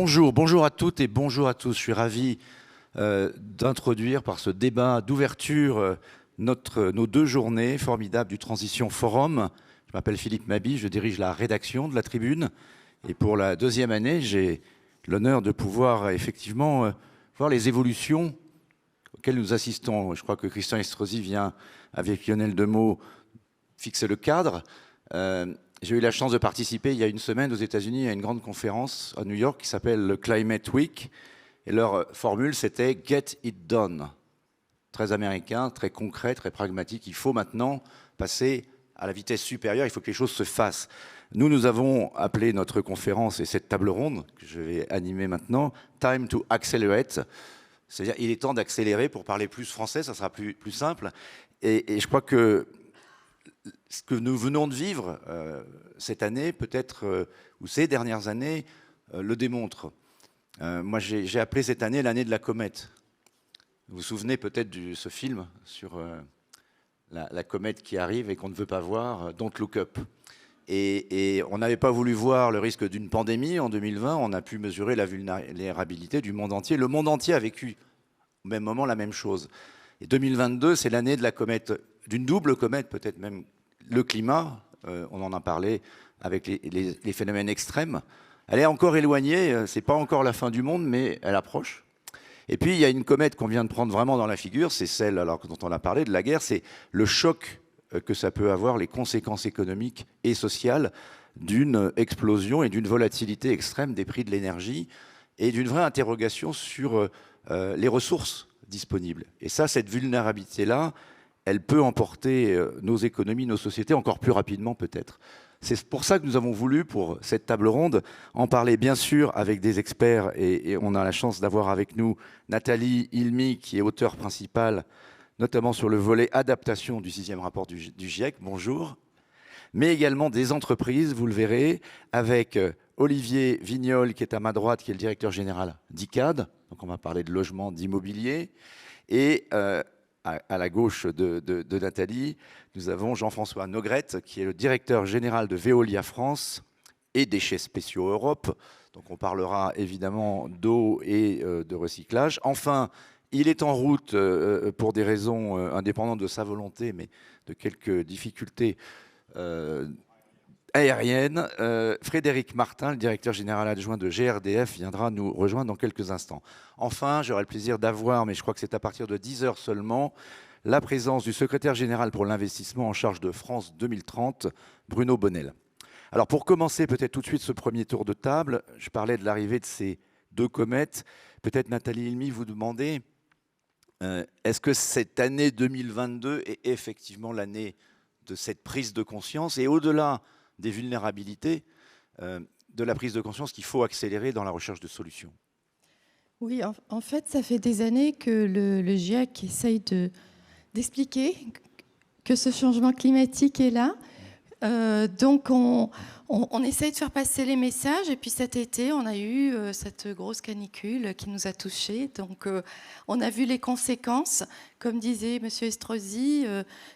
Bonjour à toutes et bonjour à tous. Je suis ravi d'introduire par ce débat d'ouverture nos deux journées formidables du Transition Forum. Je m'appelle Philippe Mabi, je dirige la rédaction de la Tribune. Et pour la deuxième année, j'ai l'honneur de pouvoir effectivement voir les évolutions auxquelles nous assistons. Je crois que Christian Estrosi vient, avec Lionel Demeaux, fixer le cadre. J'ai eu la chance de participer il y a une semaine aux États-Unis à une grande conférence à New York qui s'appelle le Climate Week. Et leur formule, c'était « Get it done ». Très américain, très concret, très pragmatique. Il faut maintenant passer à la vitesse supérieure, il faut que les choses se fassent. Nous avons appelé notre conférence et cette table ronde que je vais animer maintenant « Time to Accelerate ». C'est-à-dire il est temps d'accélérer pour parler plus français, ça sera plus simple. Et je crois que ce que nous venons de vivre cette année, peut-être, ou ces dernières années, le démontre. Moi, j'ai appelé cette année l'année de la comète. Vous vous souvenez peut-être de ce film sur la comète qui arrive et qu'on ne veut pas voir, Don't Look Up. Et on n'avait pas voulu voir le risque d'une pandémie en 2020, on a pu mesurer la vulnérabilité du monde entier. Le monde entier a vécu au même moment la même chose. Et 2022, c'est l'année de la comète, d'une double comète, peut-être même le climat, on en a parlé avec les phénomènes extrêmes. Elle est encore éloignée, c'est pas encore la fin du monde, mais elle approche. Et puis il y a une comète qu'on vient de prendre vraiment dans la figure, c'est celle dont on a parlé, de la guerre, c'est le choc que ça peut avoir, les conséquences économiques et sociales d'une explosion et d'une volatilité extrême des prix de l'énergie et d'une vraie interrogation sur les ressources disponibles. Et ça, cette vulnérabilité-là, elle peut emporter nos économies, nos sociétés encore plus rapidement peut-être. C'est pour ça que nous avons voulu, pour cette table ronde, en parler bien sûr avec des experts et on a la chance d'avoir avec nous Nathalie Ilmy, qui est auteure principale, notamment sur le volet adaptation du 6e rapport du GIEC. Bonjour. Mais également des entreprises, vous le verrez, avec Olivier Vignol, qui est à ma droite, qui est le directeur général d'ICAD. Donc on va parler de logement, d'immobilier. Et à la gauche de Nathalie, nous avons Jean-François Nogrette, qui est le directeur général de Veolia France et Déchets Spéciaux Europe. Donc on parlera évidemment d'eau et de recyclage. Enfin, il est en route pour des raisons indépendantes de sa volonté, mais de quelques difficultés aériennes. Frédéric Martin, le directeur général adjoint de GRDF, viendra nous rejoindre dans quelques instants. Enfin, j'aurai le plaisir d'avoir, mais je crois que c'est à partir de 10 heures seulement, la présence du secrétaire général pour l'investissement en charge de France 2030, Bruno Bonnel. Alors pour commencer peut-être tout de suite ce premier tour de table, je parlais de l'arrivée de ces deux comètes. Peut-être Nathalie Ilmy, vous demandez, est-ce que cette année 2022 est effectivement l'année de cette prise de conscience et au-delà des vulnérabilités, de la prise de conscience qu'il faut accélérer dans la recherche de solutions? Oui, en fait, ça fait des années que le GIEC essaye d'expliquer que ce changement climatique est là. Donc, on essaye de faire passer les messages. Et puis cet été, on a eu cette grosse canicule qui nous a touchés. Donc, on a vu les conséquences. Comme disait M. Estrosi,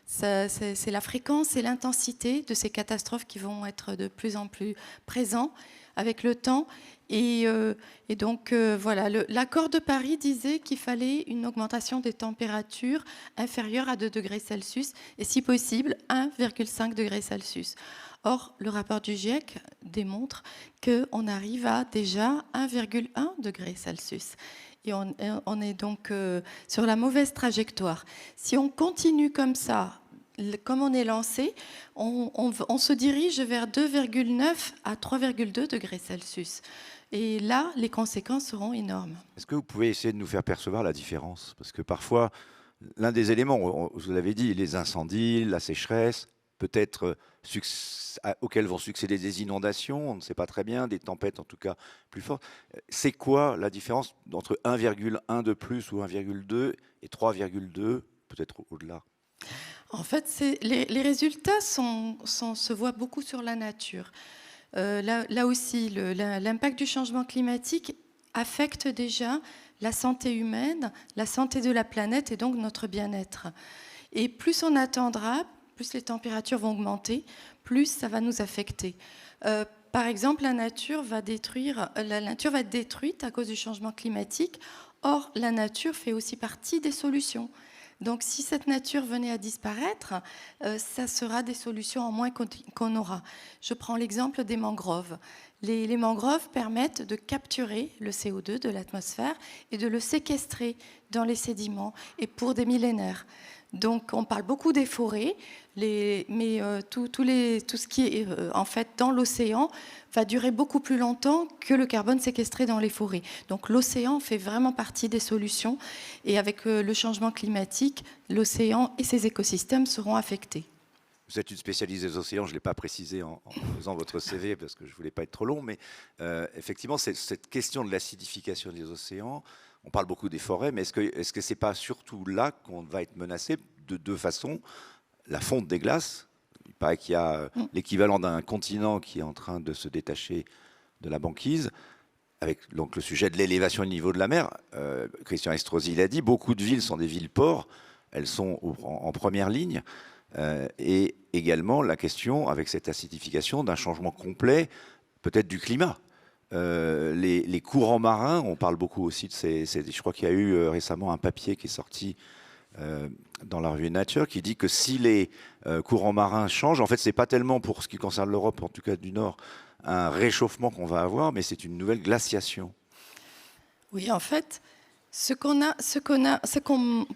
c'est la fréquence et l'intensité de ces catastrophes qui vont être de plus en plus présents avec le temps. Et donc, voilà, l'accord de Paris disait qu'il fallait une augmentation des températures inférieure à 2 degrés Celsius et, si possible, 1,5 degré Celsius. Or, le rapport du GIEC démontre qu'on arrive à déjà 1,1 degré Celsius. Et on est donc sur la mauvaise trajectoire. Si on continue comme ça, comme on est lancé, on se dirige vers 2,9 à 3,2 degrés Celsius. Et là, les conséquences seront énormes. Est-ce que vous pouvez essayer de nous faire percevoir la différence? Parce que parfois, l'un des éléments, vous l'avez dit, les incendies, la sécheresse, peut-être auxquels vont succéder des inondations, on ne sait pas très bien, des tempêtes en tout cas plus fortes. C'est quoi la différence entre 1,1 de plus ou 1,2 et 3,2, peut-être au-delà? En fait, les résultats se voient beaucoup sur la nature. Là aussi, l'impact du changement climatique affecte déjà la santé humaine, la santé de la planète et donc notre bien-être. Et plus on attendra, plus les températures vont augmenter, plus ça va nous affecter. Par exemple, la nature va être détruite à cause du changement climatique. Or, la nature fait aussi partie des solutions. Donc, si cette nature venait à disparaître, ça sera des solutions en moins qu'on aura. Je prends l'exemple des mangroves. Les mangroves permettent de capturer le CO2 de l'atmosphère et de le séquestrer dans les sédiments, et pour des millénaires. Donc, on parle beaucoup des forêts, mais tout ce qui est en fait dans l'océan va durer beaucoup plus longtemps que le carbone séquestré dans les forêts. Donc, l'océan fait vraiment partie des solutions. Et avec le changement climatique, l'océan et ses écosystèmes seront affectés. Vous êtes une spécialiste des océans, je ne l'ai pas précisé en faisant votre CV parce que je ne voulais pas être trop long, mais effectivement, cette question de l'acidification des océans, on parle beaucoup des forêts, mais est-ce que ce n'est pas surtout là qu'on va être menacé de deux façons? La fonte des glaces, il paraît qu'il y a l'équivalent d'un continent qui est en train de se détacher de la banquise, avec donc le sujet de l'élévation du niveau de la mer. Christian Estrosi l'a dit, beaucoup de villes sont des villes-ports, elles sont en première ligne. Et également la question, avec cette acidification, d'un changement complet, peut-être du climat. Les courants marins, on parle beaucoup aussi de je crois qu'il y a eu récemment un papier qui est sorti dans la revue Nature qui dit que si les courants marins changent, en fait, c'est pas tellement pour ce qui concerne l'Europe, en tout cas du Nord, un réchauffement qu'on va avoir, mais c'est une nouvelle glaciation. Oui, en fait,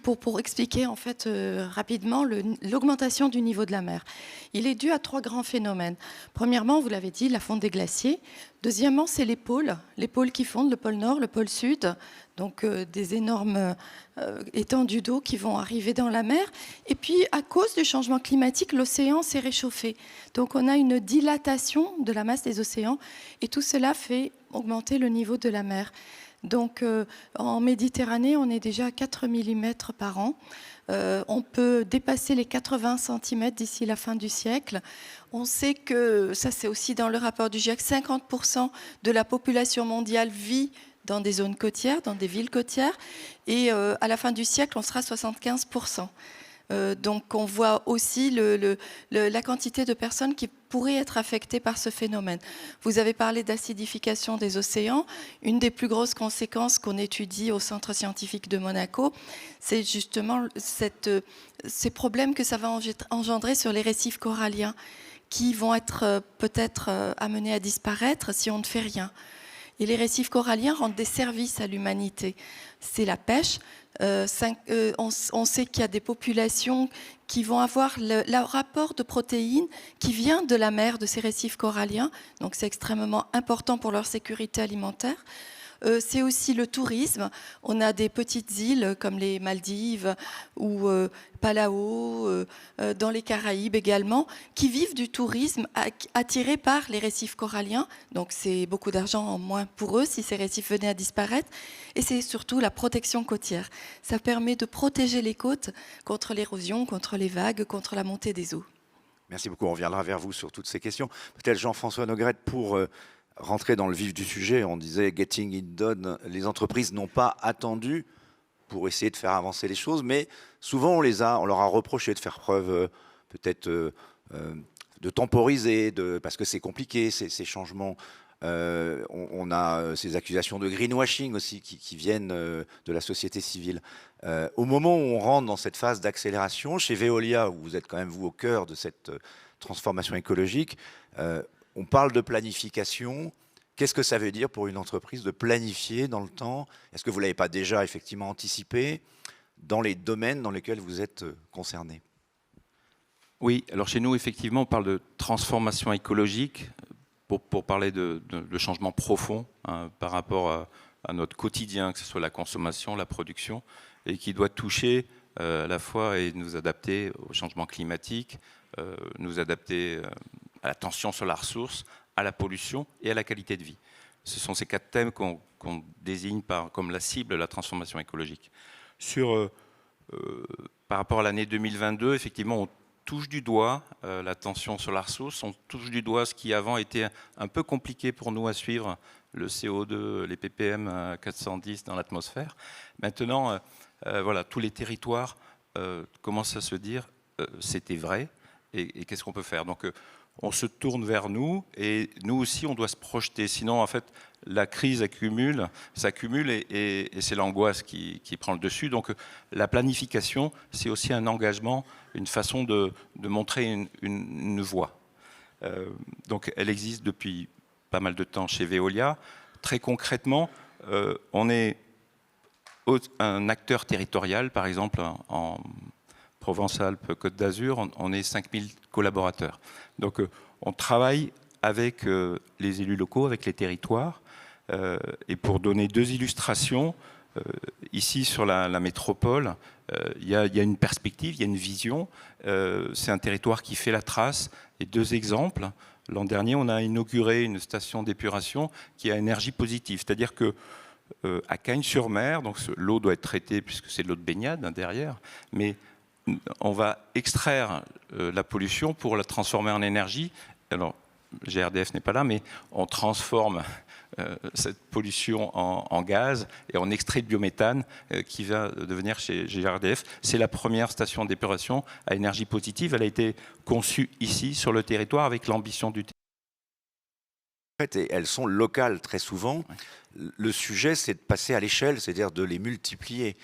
pour expliquer en fait rapidement l'augmentation du niveau de la mer, il est dû à trois grands phénomènes. Premièrement, vous l'avez dit, la fonte des glaciers. Deuxièmement, c'est les pôles qui fondent, le pôle Nord, le pôle Sud, donc des énormes étendues d'eau qui vont arriver dans la mer. Et puis, à cause du changement climatique, l'océan s'est réchauffé. Donc, on a une dilatation de la masse des océans, et tout cela fait augmenter le niveau de la mer. Donc, en Méditerranée, on est déjà à 4 mm par an. On peut dépasser les 80 cm d'ici la fin du siècle. On sait que, ça c'est aussi dans le rapport du GIEC, 50% de la population mondiale vit dans des zones côtières, dans des villes côtières. Et à la fin du siècle, on sera 75%. Donc on voit aussi la quantité de personnes qui pourraient être affectées par ce phénomène. Vous avez parlé d'acidification des océans. Une des plus grosses conséquences qu'on étudie au Centre scientifique de Monaco, c'est justement ces problèmes que ça va engendrer sur les récifs coralliens qui vont être peut-être amenés à disparaître si on ne fait rien. Et les récifs coralliens rendent des services à l'humanité. C'est la pêche. On sait qu'il y a des populations qui vont avoir le rapport de protéines qui vient de la mer, de ces récifs coralliens. Donc c'est extrêmement important pour leur sécurité alimentaire. C'est aussi le tourisme. On a des petites îles comme les Maldives ou Palau, dans les Caraïbes également, qui vivent du tourisme attirés par les récifs coralliens. Donc c'est beaucoup d'argent en moins pour eux si ces récifs venaient à disparaître. Et c'est surtout la protection côtière. Ça permet de protéger les côtes contre l'érosion, contre les vagues, contre la montée des eaux. Merci beaucoup. On reviendra vers vous sur toutes ces questions. Peut-être Jean-François Nogrette pour rentrer dans le vif du sujet. On disait getting it done. Les entreprises n'ont pas attendu pour essayer de faire avancer les choses, mais souvent on leur a reproché de faire preuve peut-être de temporiser, parce que c'est compliqué ces changements. On a ces accusations de greenwashing aussi qui viennent de la société civile. Au moment où on rentre dans cette phase d'accélération, chez Veolia, où vous êtes quand même vous au cœur de cette transformation écologique, on parle de planification. Qu'est-ce que ça veut dire pour une entreprise de planifier dans le temps? Est-ce que vous ne l'avez pas déjà effectivement anticipé dans les domaines dans lesquels vous êtes concerné? Oui, alors chez nous, effectivement, on parle de transformation écologique pour parler de changement profond par rapport à notre quotidien, que ce soit la consommation, la production, et qui doit toucher à la fois et nous adapter au changement climatique, nous adapter à la tension sur la ressource, à la pollution et à la qualité de vie. Ce sont ces quatre thèmes qu'on désigne comme la cible de la transformation écologique. Par rapport à l'année 2022, effectivement, on touche du doigt la tension sur la ressource, on touche du doigt ce qui avant était un peu compliqué pour nous à suivre, le CO2, les ppm à 410 dans l'atmosphère. Maintenant, voilà, tous les territoires commencent à se dire c'était vrai et qu'est-ce qu'on peut faire. Donc on se tourne vers nous et nous aussi, on doit se projeter. Sinon, en fait, la crise s'accumule et c'est l'angoisse qui prend le dessus. Donc, la planification, c'est aussi un engagement, une façon de montrer une voie. Donc, elle existe depuis pas mal de temps chez Veolia. Très concrètement, on est un acteur territorial, par exemple, en Provence-Alpes-Côte d'Azur, on est 5000 collaborateurs. Donc, on travaille avec les élus locaux, avec les territoires. Et pour donner 2 illustrations, ici sur la métropole, il y a une perspective, il y a une vision. C'est un territoire qui fait la trace. Et 2 exemples. L'an dernier, on a inauguré une station d'épuration qui a énergie positive. C'est-à-dire que à Cagnes-sur-Mer, donc l'eau doit être traitée puisque c'est de l'eau de baignade derrière, mais on va extraire la pollution pour la transformer en énergie. Alors, GRDF n'est pas là, mais on transforme cette pollution en gaz et on extrait le biométhane qui va devenir chez GRDF. C'est la première station d'épuration à énergie positive. Elle a été conçue ici, sur le territoire, avec l'ambition du territoire. En fait, et elles sont locales très souvent. Le sujet, c'est de passer à l'échelle, c'est-à-dire de les multiplier.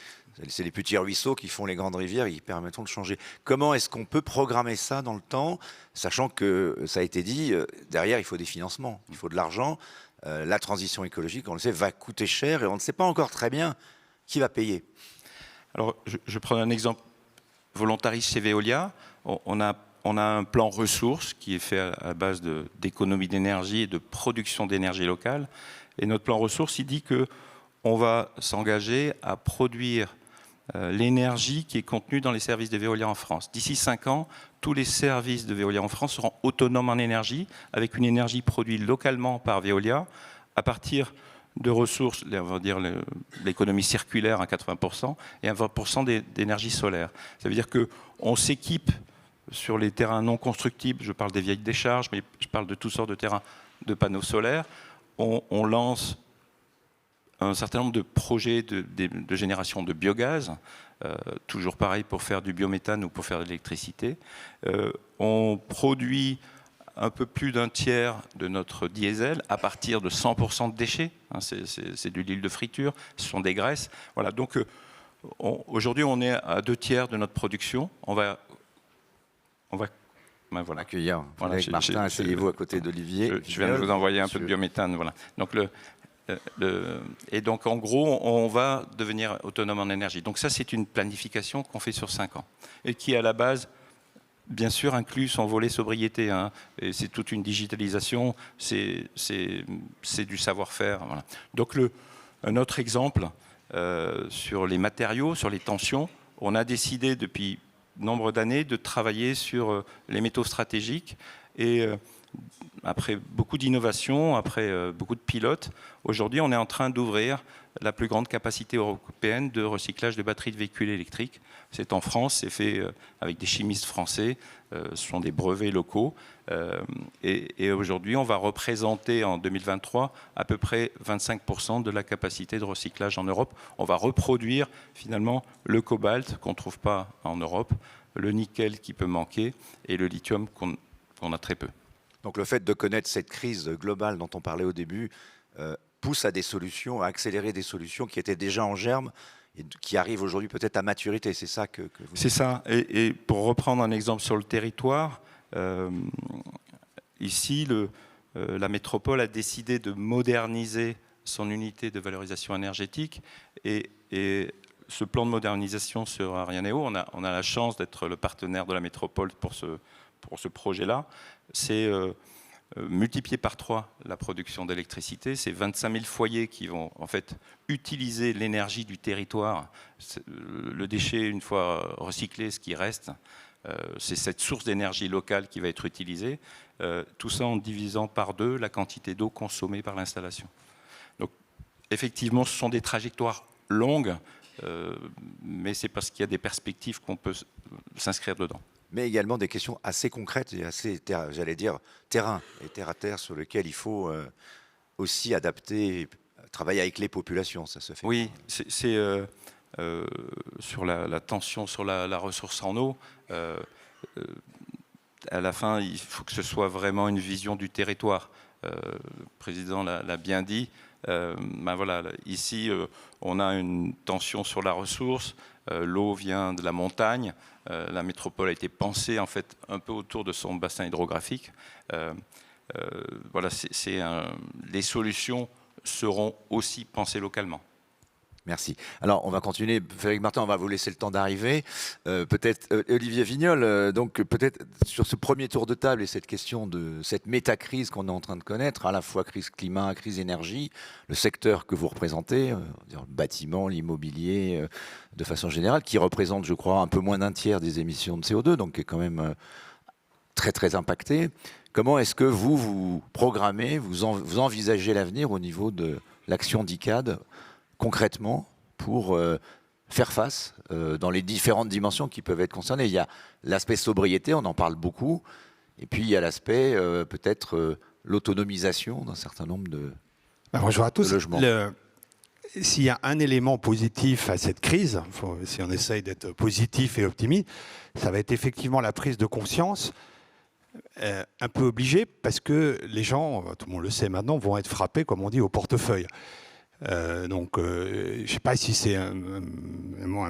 C'est les petits ruisseaux qui font les grandes rivières et qui permettront de changer. Comment est-ce qu'on peut programmer ça dans le temps, sachant que, ça a été dit, derrière, il faut des financements, il faut de l'argent. La transition écologique, on le sait, va coûter cher et on ne sait pas encore très bien qui va payer. Alors, je prends un exemple volontariste chez Veolia. On a un plan ressources qui est fait à base d'économie d'énergie et de production d'énergie locale. Et notre plan ressources, il dit qu'on va s'engager à produire l'énergie qui est contenue dans les services de Veolia en France. D'ici 5 ans, tous les services de Veolia en France seront autonomes en énergie, avec une énergie produite localement par Veolia, à partir de ressources, on va dire l'économie circulaire à 80% et à 20% d'énergie solaire. Ça veut dire qu'on s'équipe sur les terrains non constructibles, je parle des vieilles décharges, mais je parle de toutes sortes de terrains de panneaux solaires. On lance un certain nombre de projets de génération de biogaz, toujours pareil pour faire du biométhane ou pour faire de l'électricité. On produit un peu plus d'un tiers de notre diesel à partir de 100% de déchets. C'est de l'huile de friture, ce sont des graisses. Voilà, donc aujourd'hui on est à 2 tiers de notre production. On va ben voilà. Accueillir. Voilà, Martin, asseyez-vous à côté d'Olivier. Je viens de vous envoyer un peu de biométhane. Voilà. Donc et donc, en gros, on va devenir autonome en énergie. Donc ça, c'est une planification qu'on fait sur 5 ans. Et qui, à la base, bien sûr, inclut son volet sobriété. Hein. Et c'est toute une digitalisation, c'est du savoir-faire. Voilà. Donc, un autre exemple, sur les matériaux, sur les tensions, on a décidé depuis nombre d'années de travailler sur les métaux stratégiques. Et après beaucoup d'innovations, après beaucoup de pilotes, aujourd'hui on est en train d'ouvrir la plus grande capacité européenne de recyclage de batteries de véhicules électriques. C'est en France, c'est fait avec des chimistes français, ce sont des brevets locaux. Et aujourd'hui on va représenter en 2023 à peu près 25% de la capacité de recyclage en Europe. On va reproduire finalement le cobalt qu'on ne trouve pas en Europe, le nickel qui peut manquer et le lithium qu'on a très peu. Donc le fait de connaître cette crise globale dont on parlait au début pousse à des solutions, à accélérer des solutions qui étaient déjà en germe et qui arrivent aujourd'hui peut-être à maturité. C'est ça que vous... C'est ça. Et pour reprendre un exemple sur le territoire, ici, la métropole a décidé de moderniser son unité de valorisation énergétique et ce plan de modernisation sur Arianeo, on a la chance d'être le partenaire de la métropole pour ce projet-là. C'est multiplier par 3 la production d'électricité. C'est 25 000 foyers qui vont en fait utiliser l'énergie du territoire. Le déchet, une fois recyclé, ce qui reste, c'est cette source d'énergie locale qui va être utilisée. Tout ça en divisant par 2 la quantité d'eau consommée par l'installation. Donc effectivement, ce sont des trajectoires longues, mais c'est parce qu'il y a des perspectives qu'on peut s'inscrire dedans. Mais également des questions assez concrètes et assez, j'allais dire, terrain et terre à terre sur lesquelles il faut aussi adapter, travailler avec les populations, ça se fait. Oui, c'est sur la tension sur la ressource en eau. à la fin, il faut que ce soit vraiment une vision du territoire. Le président l'a bien dit. Voilà, ici, on a une tension sur la ressource. L'eau vient de la montagne. La métropole a été pensée en fait un peu autour de son bassin hydrographique. Voilà, les solutions seront aussi pensées localement. Merci. Alors, on va continuer. Frédéric Martin, on va vous laisser le temps d'arriver. Peut-être Olivier Vignol, donc peut-être sur ce premier tour de table et cette question de cette métacrise qu'on est en train de connaître, à la fois crise climat, crise énergie, le secteur que vous représentez, le bâtiment, l'immobilier, de façon générale, qui représente, je crois, un peu moins d'un tiers des émissions de CO2, donc qui est quand même très, très impacté. Comment est-ce que vous programmez, vous envisagez l'avenir au niveau de l'action d'ICAD concrètement pour faire face dans les différentes dimensions qui peuvent être concernées? Il y a l'aspect sobriété, on en parle beaucoup, et puis il y a l'aspect peut-être l'autonomisation d'un certain nombre de, bonjour à tous. logements. S'il y a un élément positif à cette crise, si on essaye d'être positif et optimiste, ça va être effectivement la prise de conscience, un peu obligée, parce que les gens, tout le monde le sait maintenant, vont être frappés, comme on dit, au portefeuille. Je ne sais pas si c'est un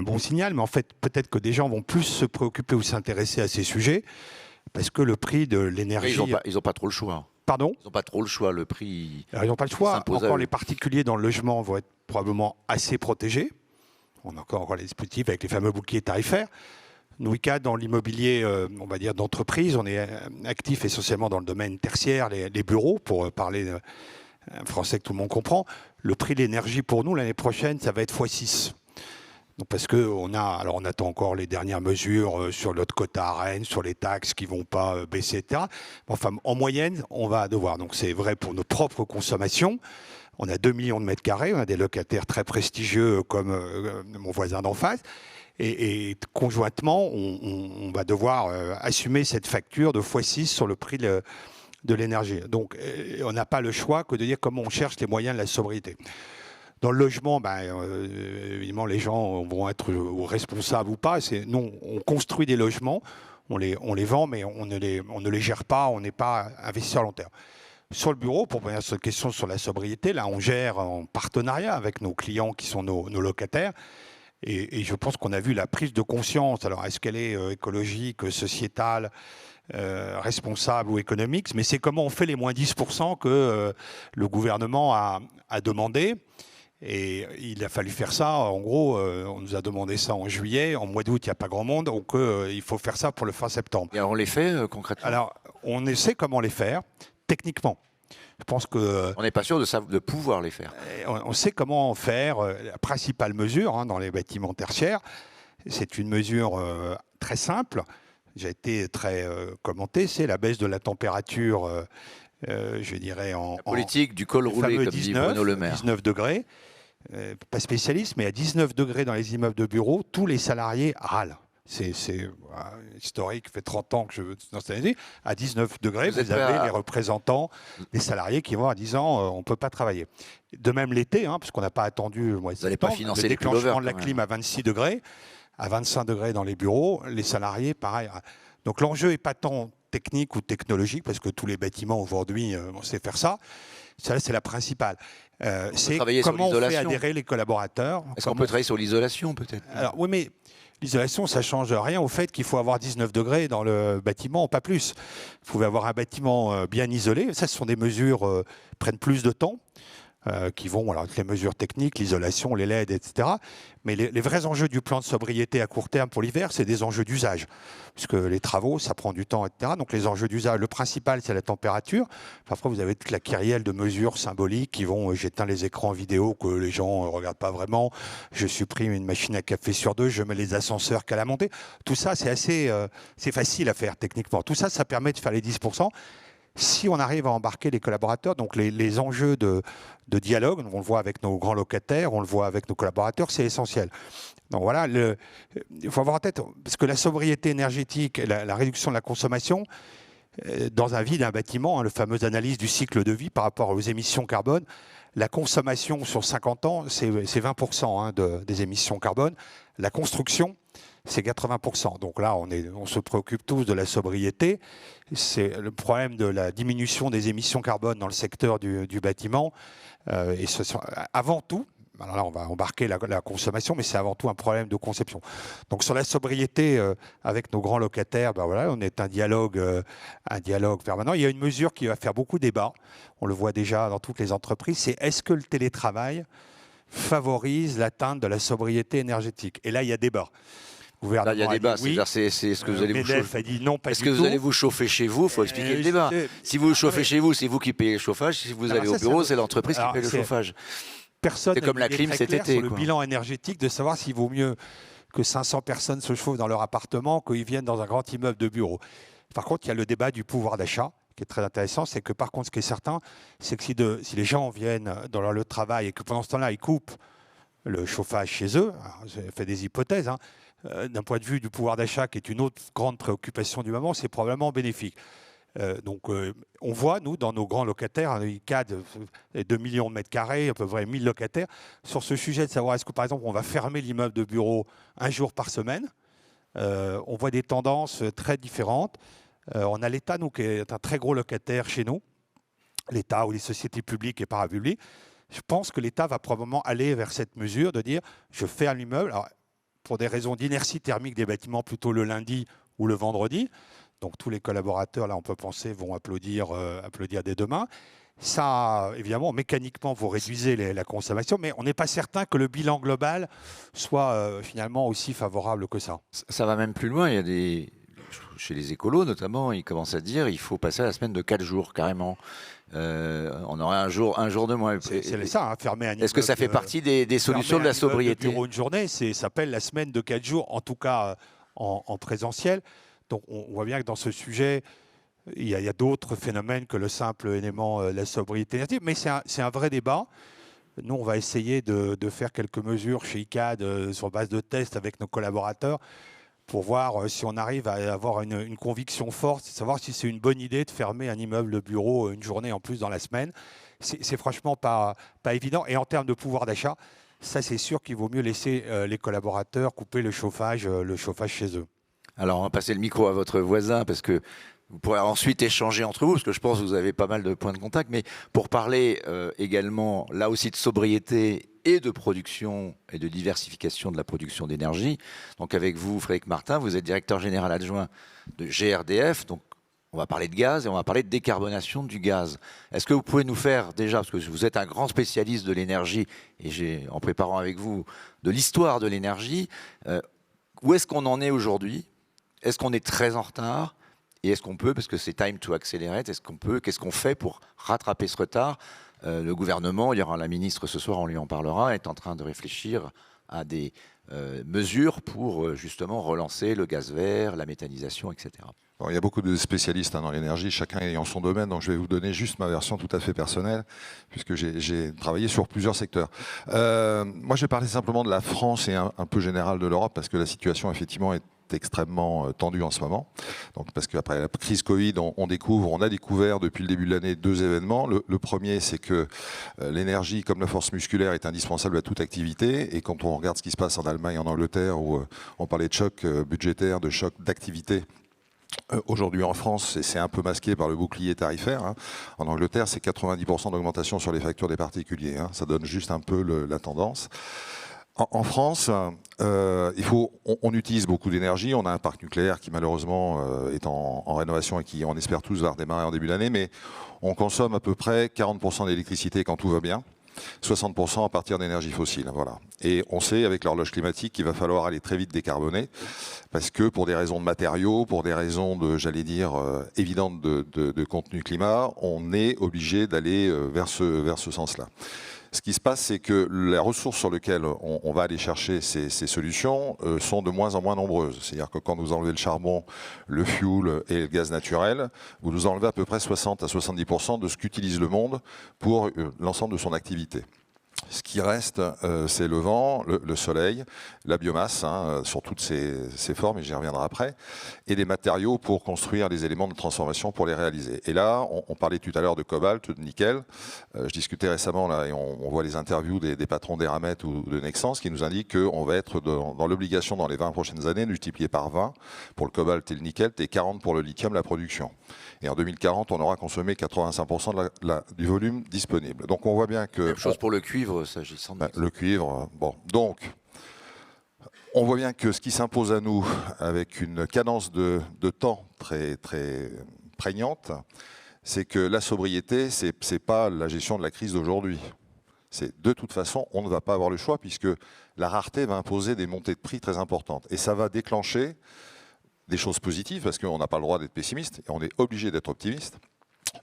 bon signal, mais en fait, peut-être que des gens vont plus se préoccuper ou s'intéresser à ces sujets, parce que le prix de l'énergie... Ils n'ont pas trop le choix. Pardon ? Ils n'ont pas trop le choix, le prix... Alors, ils n'ont pas le choix. Encore, les particuliers dans le logement vont être probablement assez protégés. On a encore les dispositifs avec les fameux boucliers tarifaires. Nous, ICAD, dans l'immobilier, on va dire, d'entreprise, on est actif essentiellement dans le domaine tertiaire, les bureaux, pour parler un français que tout le monde comprend. Le prix de l'énergie pour nous, l'année prochaine, ça va être x6. Donc parce qu'on on attend encore les dernières mesures sur notre quota à Rennes, sur les taxes qui ne vont pas baisser, etc. Enfin, en moyenne, on va devoir. Donc c'est vrai pour nos propres consommations. On a 2 millions de mètres carrés, on a des locataires très prestigieux comme mon voisin d'en face. Et conjointement, on va devoir assumer cette facture de x6 sur le prix de l'énergie. Donc, on n'a pas le choix que de dire comment on cherche les moyens de la sobriété. Dans le logement, évidemment, les gens vont être responsables ou pas. Non, on construit des logements, on les vend, mais on ne les gère pas, on n'est pas investisseur à long terme. Sur le bureau, pour revenir sur cette question sur la sobriété, là, on gère en partenariat avec nos clients qui sont nos locataires. Et je pense qu'on a vu la prise de conscience. Alors, est-ce qu'elle est écologique, sociétale, responsable ou économique? Mais c'est comment on fait les moins 10% que le gouvernement a demandé. Et il a fallu faire ça. En gros, on nous a demandé ça en juillet. En mois d'août, il n'y a pas grand monde. Donc, il faut faire ça pour le fin septembre. Et alors, on les fait concrètement? Alors, on essaie comment les faire, techniquement. Je pense que... On n'est pas sûr de pouvoir les faire. On sait comment faire. La principale mesure dans les bâtiments tertiaires, c'est une mesure très simple. J'ai été très commenté, c'est la baisse de la température, je dirais, la politique du col roulé, comme dit Bruno Le Maire. 19 degrés, pas spécialiste, mais à 19 degrés dans les immeubles de bureaux, tous les salariés râlent. C'est historique, ça fait 30 ans que je veux dans cette année. À 19 degrés, vous avez les représentants des salariés qui vont à 10 ans, on ne peut pas travailler. De même l'été, parce qu'on n'a pas attendu le mois de septembre, le déclenchement de la clim à 26 degrés, à 25 degrés dans les bureaux, les salariés, pareil. Donc l'enjeu n'est pas tant technique ou technologique, parce que tous les bâtiments aujourd'hui, on sait faire ça. Ça, c'est la principale. C'est comment on fait adhérer les collaborateurs. Est-ce qu'on peut travailler sur l'isolation, peut-être? Alors, oui, mais l'isolation, ça ne change rien au fait qu'il faut avoir 19 degrés dans le bâtiment, pas plus. Vous pouvez avoir un bâtiment bien isolé. Ça, ce sont des mesures qui prennent plus de temps, qui vont, avec les mesures techniques, l'isolation, les LED, etc. Mais les vrais enjeux du plan de sobriété à court terme pour l'hiver, c'est des enjeux d'usage. Puisque les travaux, ça prend du temps, etc. Donc les enjeux d'usage, le principal, c'est la température. Après, vous avez toute la kyrielle de mesures symboliques qui vont, j'éteins les écrans vidéo que les gens ne regardent pas vraiment, je supprime une machine à café sur 2, je mets les ascenseurs qu'à la montée. Tout ça, c'est assez c'est facile à faire techniquement. Tout ça, ça permet de faire les 10%. Si on arrive à embarquer les collaborateurs, donc les enjeux de dialogue, on le voit avec nos grands locataires, on le voit avec nos collaborateurs, c'est essentiel. Donc voilà, il faut avoir en tête, parce que la sobriété énergétique, la réduction de la consommation, dans un vide d'un bâtiment, le fameux analyse du cycle de vie par rapport aux émissions carbone, la consommation sur 50 ans, c'est 20% des émissions carbone. La construction, c'est 80%. Donc là, on se préoccupe tous de la sobriété. C'est le problème de la diminution des émissions carbone dans le secteur du bâtiment. Et avant tout, alors là, on va embarquer la consommation, mais c'est avant tout un problème de conception. Donc sur la sobriété, avec nos grands locataires, ben voilà, on est un dialogue permanent. Il y a une mesure qui va faire beaucoup débat. On le voit déjà dans toutes les entreprises. C'est est-ce que le télétravail favorise l'atteinte de la sobriété énergétique? Et là, il y a débat. Là, il y a débat. Oui. C'est ce que vous allez vous chauffer. A dit non, pas Est-ce que vous allez vous chauffer chez vous? Il faut expliquer le débat. Si vous vous chauffez chez vous, c'est vous qui payez le chauffage. Si vous allez au bureau, c'est l'entreprise qui paye le chauffage. Personne c'est comme la clim cet été. Sur le bilan énergétique de savoir s'il vaut mieux que 500 personnes se chauffent dans leur appartement qu'ils viennent dans un grand immeuble de bureau. Par contre, il y a le débat du pouvoir d'achat qui est très intéressant. C'est que par contre, ce qui est certain, c'est que si les gens viennent dans leur lieu de travail et que pendant ce temps-là, ils coupent le chauffage chez eux, j'ai fait des hypothèses, d'un point de vue du pouvoir d'achat, qui est une autre grande préoccupation du moment, c'est probablement bénéfique. On voit, nous, dans nos grands locataires, un ICAD, 2 millions de mètres carrés, à peu près 1000 locataires, sur ce sujet de savoir est-ce que, par exemple, on va fermer l'immeuble de bureau un jour par semaine. On voit des tendances très différentes. On a l'État, nous, qui est un très gros locataire chez nous, l'État ou les sociétés publiques et parapubliques. Je pense que l'État va probablement aller vers cette mesure de dire je ferme l'immeuble, pour des raisons d'inertie thermique des bâtiments, plutôt le lundi ou le vendredi. Donc tous les collaborateurs, là on peut penser, vont applaudir dès demain. Ça, évidemment, mécaniquement, vous réduisez la consommation, mais on n'est pas certain que le bilan global soit finalement aussi favorable que ça. Ça va même plus loin. Il y a chez les écolos notamment, ils commencent à dire qu'il faut passer à la semaine de 4 jours carrément. On aurait un jour de moins. C'est ça, fermer un immeuble. Est-ce que ça fait partie des solutions de la sobriété? Une journée, ça s'appelle la semaine de 4 jours, en tout cas en présentiel. Donc on voit bien que dans ce sujet, il y a d'autres phénomènes que le simple élément la sobriété énergétique. Mais c'est un vrai débat. Nous, on va essayer de faire quelques mesures chez ICAD sur base de tests avec nos collaborateurs pour voir si on arrive à avoir une conviction forte, savoir si c'est une bonne idée de fermer un immeuble de bureau une journée en plus dans la semaine. C'est franchement pas évident. Et en termes de pouvoir d'achat, ça c'est sûr qu'il vaut mieux laisser les collaborateurs couper le chauffage chez eux. Alors, on va passer le micro à votre voisin parce que vous pourrez ensuite échanger entre vous, parce que je pense que vous avez pas mal de points de contact. Mais pour parler également, là aussi, de sobriété et de production et de diversification de la production d'énergie. Donc, avec vous, Frédéric Martin, vous êtes directeur général adjoint de GRDF. Donc, on va parler de gaz et on va parler de décarbonation du gaz. Est-ce que vous pouvez nous faire déjà, parce que vous êtes un grand spécialiste de l'énergie, et en préparant avec vous de l'histoire de l'énergie, où est-ce qu'on en est aujourd'hui ? Est-ce qu'on est très en retard? Et est-ce qu'on peut, parce que c'est time to accelerate, qu'est-ce qu'on fait pour rattraper ce retard? Le gouvernement, il y aura la ministre ce soir, on lui en parlera, est en train de réfléchir à des mesures pour justement relancer le gaz vert, la méthanisation, etc. Bon, il y a beaucoup de spécialistes dans l'énergie, chacun ayant son domaine, donc je vais vous donner juste ma version tout à fait personnelle, puisque j'ai travaillé sur plusieurs secteurs. Moi, je vais parler simplement de la France et un peu général de l'Europe, parce que la situation, effectivement, est extrêmement tendue en ce moment. Donc, parce qu'après la crise Covid, on a découvert depuis le début de l'année 2 événements. Le premier, c'est que l'énergie, comme la force musculaire, est indispensable à toute activité. Et quand on regarde ce qui se passe en Allemagne, en Angleterre, où on parlait de choc budgétaire, de choc d'activité, aujourd'hui en France, c'est un peu masqué par le bouclier tarifaire. En Angleterre, c'est 90% d'augmentation sur les factures des particuliers. Ça donne juste un peu la tendance. En France, on utilise beaucoup d'énergie. On a un parc nucléaire qui malheureusement est en rénovation et qui, on espère tous, va redémarrer en début d'année. Mais on consomme à peu près 40% d'électricité quand tout va bien, 60% à partir d'énergie fossile. Voilà. Et on sait avec l'horloge climatique qu'il va falloir aller très vite décarboner parce que pour des raisons de matériaux, pour des raisons évidentes de contenu climat, on est obligé d'aller vers ce sens-là. Ce qui se passe, c'est que les ressources sur lesquelles on va aller chercher ces solutions sont de moins en moins nombreuses. C'est-à-dire que quand vous enlevez le charbon, le fioul et le gaz naturel, vous nous enlevez à peu près 60 à 70% de ce qu'utilise le monde pour l'ensemble de son activité. Ce qui reste, c'est le vent, le soleil, la biomasse, sur toutes ses formes, et j'y reviendrai après, et des matériaux pour construire les éléments de transformation pour les réaliser. Et là, on parlait tout à l'heure de cobalt, de nickel. Je discutais récemment, là, et on voit les interviews des patrons d'Eramet ou de Nexans qui nous indiquent qu'on va être dans l'obligation dans les 20 prochaines années de multiplier par 20 pour le cobalt et le nickel et 40 pour le lithium la production. Et en 2040, on aura consommé 85% du volume disponible. Donc on voit bien que... Même chose pour le cuivre, s'agissant de... Le cuivre, bon. Donc, on voit bien que ce qui s'impose à nous, avec une cadence de temps très, très prégnante, c'est que la sobriété, ce n'est pas la gestion de la crise d'aujourd'hui. C'est de toute façon, on ne va pas avoir le choix, puisque la rareté va imposer des montées de prix très importantes. Et ça va déclencher des choses positives, parce qu'on n'a pas le droit d'être pessimiste, et on est obligé d'être optimiste,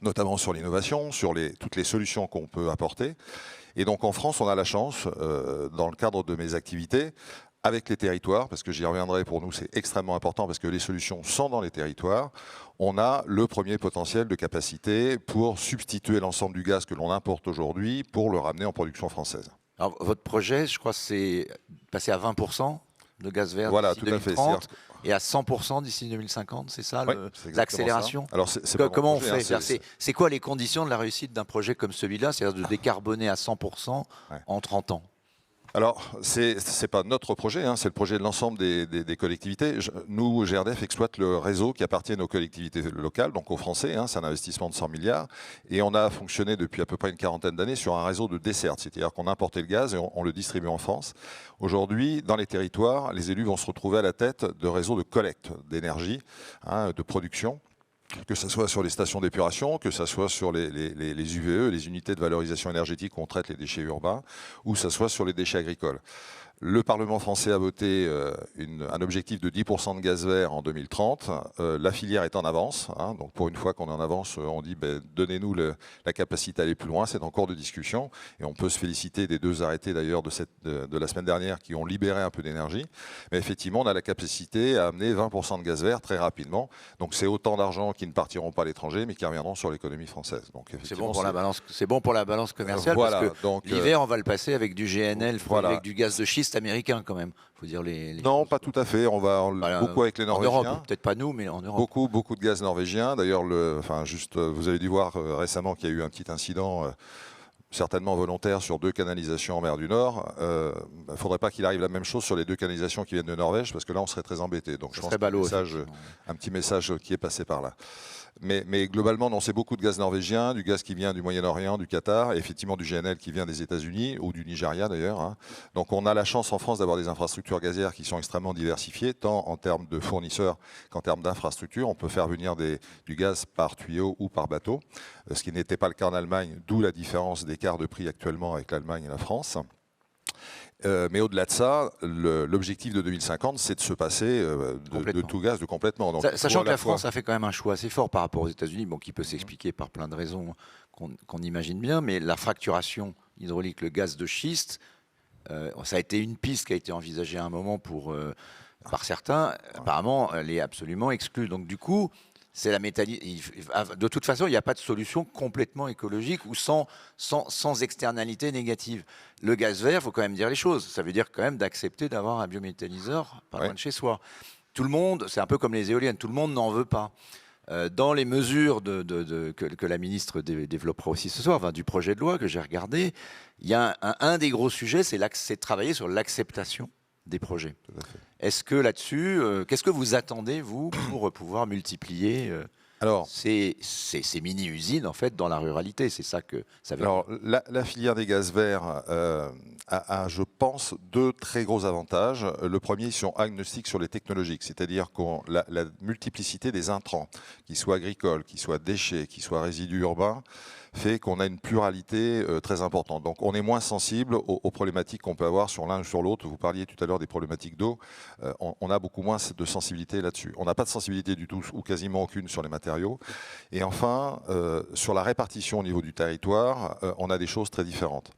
notamment sur l'innovation, sur toutes les solutions qu'on peut apporter. Et donc en France, on a la chance, dans le cadre de mes activités, avec les territoires, parce que j'y reviendrai, pour nous c'est extrêmement important, parce que les solutions sont dans les territoires, on a le premier potentiel de capacité pour substituer l'ensemble du gaz que l'on importe aujourd'hui pour le ramener en production française. Alors, votre projet, je crois, c'est passer à 20% de gaz vert voilà, d'ici tout 2030 à fait. et à 100% d'ici 2050, c'est ça Oui, l'accélération? Alors comment on fait? C'est quoi les conditions de la réussite d'un projet comme celui-là, c'est-à-dire de décarboner à 100% en 30 ans? Alors, ce n'est pas notre projet, c'est le projet de l'ensemble des collectivités. Nous, GRDF exploite le réseau qui appartient aux collectivités locales, donc aux Français. C'est un investissement de 100 milliards. Et on a fonctionné depuis à peu près une quarantaine d'années sur un réseau de desserte, c'est-à-dire qu'on importait le gaz et on le distribue en France. Aujourd'hui, dans les territoires, les élus vont se retrouver à la tête de réseaux de collecte d'énergie, de production, que ce soit sur les stations d'épuration, que ce soit sur les UVE, les unités de valorisation énergétique où on traite les déchets urbains, ou que ce soit sur les déchets agricoles. Le Parlement français a voté un objectif de 10% de gaz vert en 2030. La filière est en avance. Donc pour une fois qu'on est en avance, on dit donnez-nous la capacité à aller plus loin. C'est en cours de discussion. Et on peut se féliciter des 2 arrêtés d'ailleurs de la semaine dernière qui ont libéré un peu d'énergie. Mais effectivement, on a la capacité à amener 20% de gaz vert très rapidement. Donc c'est autant d'argent qui ne partiront pas à l'étranger, mais qui reviendront sur l'économie française. C'est bon pour la balance. C'est bon pour la balance commerciale. Voilà, parce que l'hiver, on va le passer avec du GNL, avec du gaz de schiste américain quand même. Faut dire non, pas tout à fait. On va beaucoup avec les Norvégiens. En Europe, peut-être pas nous, mais en Europe. Beaucoup de gaz norvégien. D'ailleurs, vous avez dû voir récemment qu'il y a eu un petit incident, certainement volontaire, sur 2 canalisations en mer du Nord. Il ne faudrait pas qu'il arrive la même chose sur les 2 canalisations qui viennent de Norvège, parce que là, on serait très embêtés. Donc, je pense un petit message qui est passé par là. Mais globalement, non, c'est beaucoup de gaz norvégien, du gaz qui vient du Moyen-Orient, du Qatar, et effectivement du GNL qui vient des États-Unis ou du Nigeria d'ailleurs. Donc on a la chance en France d'avoir des infrastructures gazières qui sont extrêmement diversifiées, tant en termes de fournisseurs qu'en termes d'infrastructures. On peut faire venir du gaz par tuyau ou par bateau, ce qui n'était pas le cas en Allemagne, d'où la différence d'écart de prix actuellement avec l'Allemagne et la France. Mais au-delà de ça, l'objectif de 2050, c'est de se passer de tout gaz complètement. Donc, sachant que la France a fait quand même un choix assez fort par rapport aux États-Unis, qui peut s'expliquer par plein de raisons qu'on imagine bien, mais la fracturation hydraulique, le gaz de schiste, ça a été une piste qui a été envisagée à un moment par certains. Apparemment, elle est absolument exclue. Donc du coup, c'est la de toute façon, il n'y a pas de solution complètement écologique ou sans externalité négative. Le gaz vert, il faut quand même dire les choses. Ça veut dire quand même d'accepter d'avoir un biométhaniseur pas loin de chez soi. Tout le monde, c'est un peu comme les éoliennes, tout le monde n'en veut pas. Dans les mesures que la ministre développera aussi ce soir, du projet de loi que j'ai regardé, il y a un des gros sujets, c'est de travailler sur l'acceptation des projets. Est-ce que là-dessus, qu'est-ce que vous attendez, vous, pour pouvoir multiplier ces mini-usines, en fait, dans la ruralité? C'est ça que ça veut dire. La filière des gaz verts a, je pense, 2 très gros avantages. Le premier, ils sont agnostiques sur les technologiques, c'est-à-dire que la multiplicité des intrants, qu'ils soient agricoles, qu'ils soient déchets, qu'ils soient résidus urbains, fait qu'on a une pluralité très importante. Donc on est moins sensible aux problématiques qu'on peut avoir sur l'un ou sur l'autre. Vous parliez tout à l'heure des problématiques d'eau. On a beaucoup moins de sensibilité là-dessus. On n'a pas de sensibilité du tout, ou quasiment aucune, sur les matériaux. Et enfin, sur la répartition au niveau du territoire, on a des choses très différentes.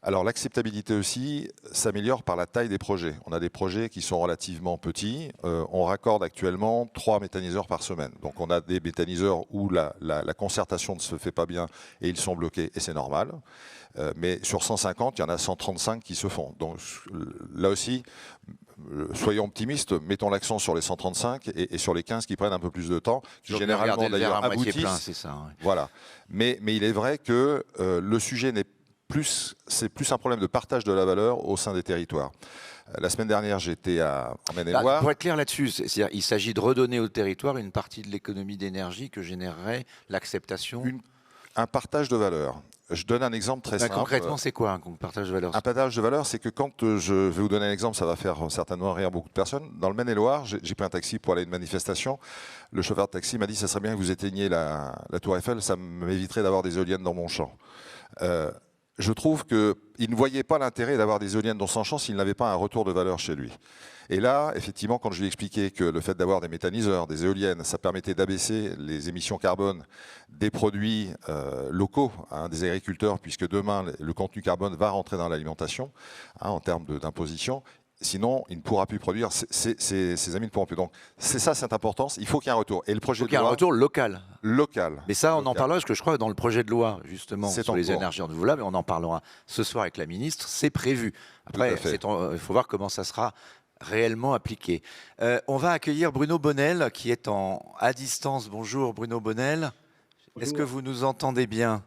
Alors l'acceptabilité aussi s'améliore par la taille des projets. On a des projets qui sont relativement petits. On raccorde actuellement 3 méthaniseurs par semaine. Donc on a des méthaniseurs où la concertation ne se fait pas bien et ils sont bloqués, et c'est normal. Mais sur 150, il y en a 135 qui se font. Donc là aussi, soyons optimistes, mettons l'accent sur les 135 et sur les 15 qui prennent un peu plus de temps, qui généralement d'ailleurs aboutissent. Plein, c'est ça, ouais. Voilà. Mais il est vrai que le sujet c'est plus un problème de partage de la valeur au sein des territoires. La semaine dernière, j'étais en Maine-et-Loire. Pour être clair là-dessus, il s'agit de redonner au territoire une partie de l'économie d'énergie que générerait l'acceptation. Un partage de valeur. Je donne un exemple très simple. Concrètement, c'est quoi un partage de valeur? Un partage de valeur, c'est que quand je vais vous donner un exemple, ça va faire certainement rire beaucoup de personnes. Dans le Maine-et-Loire, j'ai pris un taxi pour aller à une manifestation. Le chauffeur de taxi m'a dit, ça serait bien que vous éteigniez la tour Eiffel, ça m'éviterait d'avoir des éoliennes dans mon champ. Je trouve qu'il ne voyait pas l'intérêt d'avoir des éoliennes dans son champ s'il n'avait pas un retour de valeur chez lui. Et là, effectivement, quand je lui ai expliqué que le fait d'avoir des méthaniseurs, des éoliennes, ça permettait d'abaisser les émissions carbone des produits locaux, des agriculteurs, puisque demain, le contenu carbone va rentrer dans l'alimentation en termes d'imposition. Sinon, il ne pourra plus produire, ses amis ne pourront plus. Donc, c'est ça cette importance, il faut qu'il y ait un retour. Et le projet il faut qu'il y ait un retour local. Mais ça, on en parlera, parce que je crois que dans le projet de loi, justement, sur les cours. énergies renouvelables, et on en parlera ce soir avec la ministre, c'est prévu. Après, il faut voir comment ça sera réellement appliqué. On va accueillir Bruno Bonnel, qui est à distance. Bonjour Bruno Bonnel. Est-ce que vous nous entendez bien ?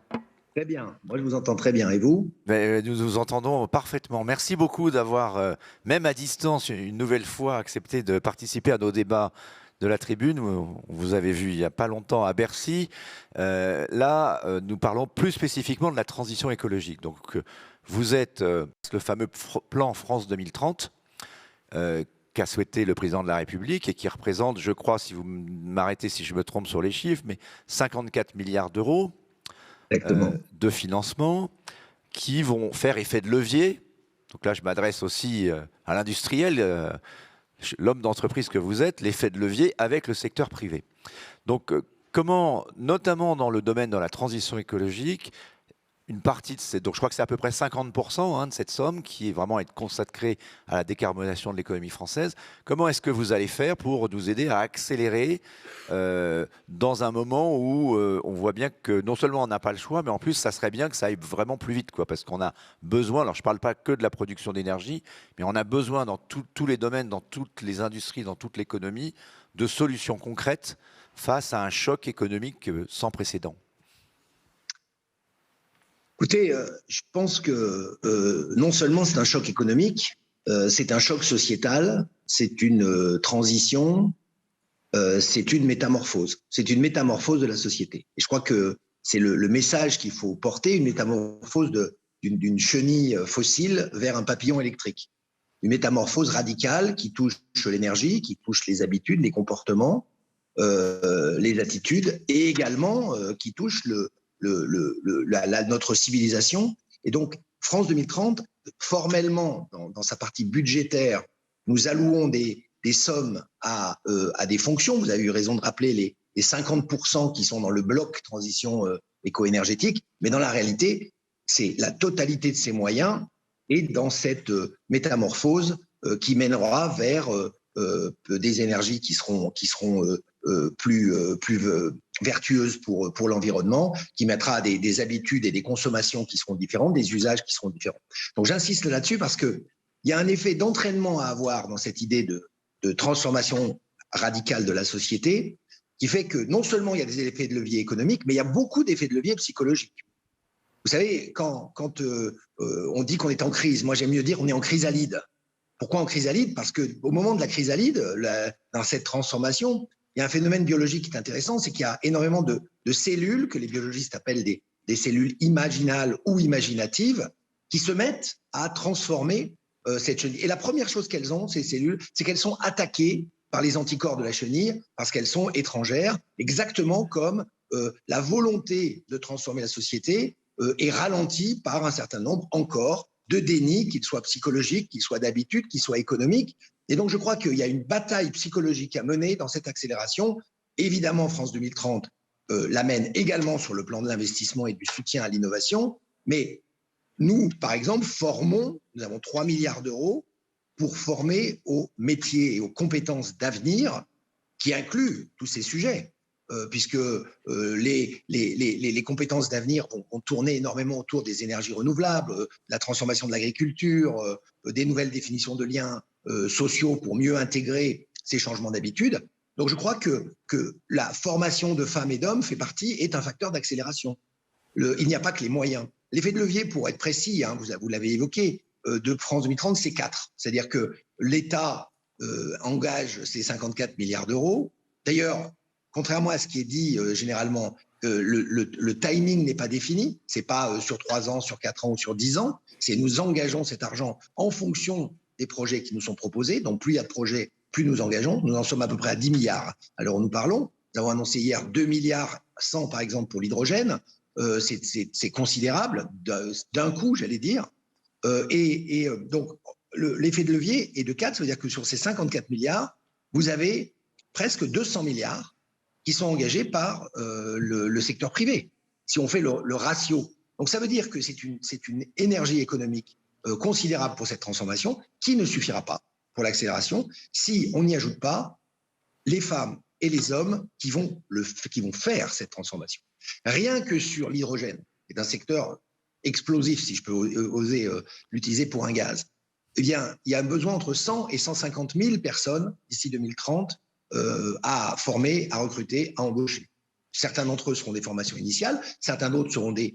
Très bien, moi je vous entends très bien. Et vous ? Nous nous entendons parfaitement. Merci beaucoup d'avoir, même à distance, une nouvelle fois accepté de participer à nos débats de la tribune. On vous avait vu il n'y a pas longtemps à Bercy. Là, nous parlons plus spécifiquement de la transition écologique. Donc, vous êtes le fameux plan France 2030 qu'a souhaité le président de la République et qui représente, je crois, si vous m'arrêtez si je me trompe sur les chiffres, mais 54 milliards d'euros. De financement qui vont faire effet de levier. Donc là, je m'adresse aussi à l'industriel, l'homme d'entreprise que vous êtes, l'effet de levier avec le secteur privé. Donc, comment, notamment dans le domaine de la transition écologique, une partie de cette, donc je crois que c'est à peu près 50% de cette somme qui est vraiment être consacrée à la décarbonation de l'économie française. Comment est-ce que vous allez faire pour nous aider à accélérer dans un moment où on voit bien que non seulement on n'a pas le choix, mais en plus ça serait bien que ça aille vraiment plus vite, parce qu'on a besoin, alors je ne parle pas que de la production d'énergie, mais on a besoin dans tous les domaines, dans toutes les industries, dans toute l'économie, de solutions concrètes face à un choc économique sans précédent. Écoutez, je pense que non seulement c'est un choc économique, c'est un choc sociétal, c'est une transition, c'est une métamorphose. C'est une métamorphose de la société. Et je crois que c'est le message qu'il faut porter, une métamorphose d'une chenille fossile vers un papillon électrique. Une métamorphose radicale qui touche l'énergie, qui touche les habitudes, les comportements, les attitudes, et également qui touche notre civilisation. Et donc, France 2030, formellement, dans sa partie budgétaire, nous allouons des sommes à des fonctions. Vous avez eu raison de rappeler les 50% qui sont dans le bloc transition éco-énergétique, mais dans la réalité, c'est la totalité de ces moyens et dans cette métamorphose qui mènera vers des énergies qui seront plus vertueuses pour l'environnement, qui mettra des habitudes et des consommations qui seront différentes, des usages qui seront différents. Donc j'insiste là-dessus parce qu'il y a un effet d'entraînement à avoir dans cette idée de transformation radicale de la société qui fait que non seulement il y a des effets de levier économiques, mais il y a beaucoup d'effets de levier psychologiques. Vous savez, quand on dit qu'on est en crise, moi j'aime mieux dire qu'on est en chrysalide. Pourquoi en chrysalide ? Parce qu'au moment de la chrysalide, dans cette transformation, il y a un phénomène biologique qui est intéressant, c'est qu'il y a énormément de cellules que les biologistes appellent des cellules imaginales ou imaginatives qui se mettent à transformer cette chenille. Et la première chose qu'elles ont, ces cellules, c'est qu'elles sont attaquées par les anticorps de la chenille parce qu'elles sont étrangères, exactement comme la volonté de transformer la société est ralentie par un certain nombre encore de déni, qu'ils soient psychologiques, qu'ils soient d'habitude, qu'ils soient économiques. Et donc, je crois qu'il y a une bataille psychologique à mener dans cette accélération. Évidemment, France 2030 l'amène également sur le plan de l'investissement et du soutien à l'innovation, mais nous, par exemple, nous avons 3 milliards d'euros pour former aux métiers et aux compétences d'avenir qui incluent tous ces sujets. Puisque les compétences d'avenir vont tourner énormément autour des énergies renouvelables, la transformation de l'agriculture, des nouvelles définitions de liens sociaux pour mieux intégrer ces changements d'habitude. Donc je crois que la formation de femmes et d'hommes est un facteur d'accélération. Il n'y a pas que les moyens. L'effet de levier, pour être précis, hein, vous l'avez évoqué, de France 2030, c'est 4. C'est-à-dire que l'État engage ses 54 milliards d'euros. D'ailleurs, contrairement à ce qui est dit généralement, le timing n'est pas défini. Ce n'est pas sur 3 ans, sur 4 ans ou sur 10 ans. C'est nous engageons cet argent en fonction des projets qui nous sont proposés. Donc, plus il y a de projets, plus nous engageons. Nous en sommes à peu près à 10 milliards. Alors, nous parlons. Nous avons annoncé hier 2 milliards 100, par exemple, pour l'hydrogène. C'est considérable, d'un coup, j'allais dire. Donc, l'effet de levier est de 4. Ça veut dire que sur ces 54 milliards, vous avez presque 200 milliards qui sont engagés par le secteur privé, si on fait le ratio. Donc ça veut dire que c'est une énergie économique considérable pour cette transformation qui ne suffira pas pour l'accélération si on n'y ajoute pas les femmes et les hommes qui vont faire cette transformation. Rien que sur l'hydrogène, qui est un secteur explosif, si je peux oser l'utiliser pour un gaz, eh bien, il y a besoin entre 100 et 150 000 personnes d'ici 2030 à former, à recruter, à embaucher. Certains d'entre eux seront des formations initiales, certains d'autres seront des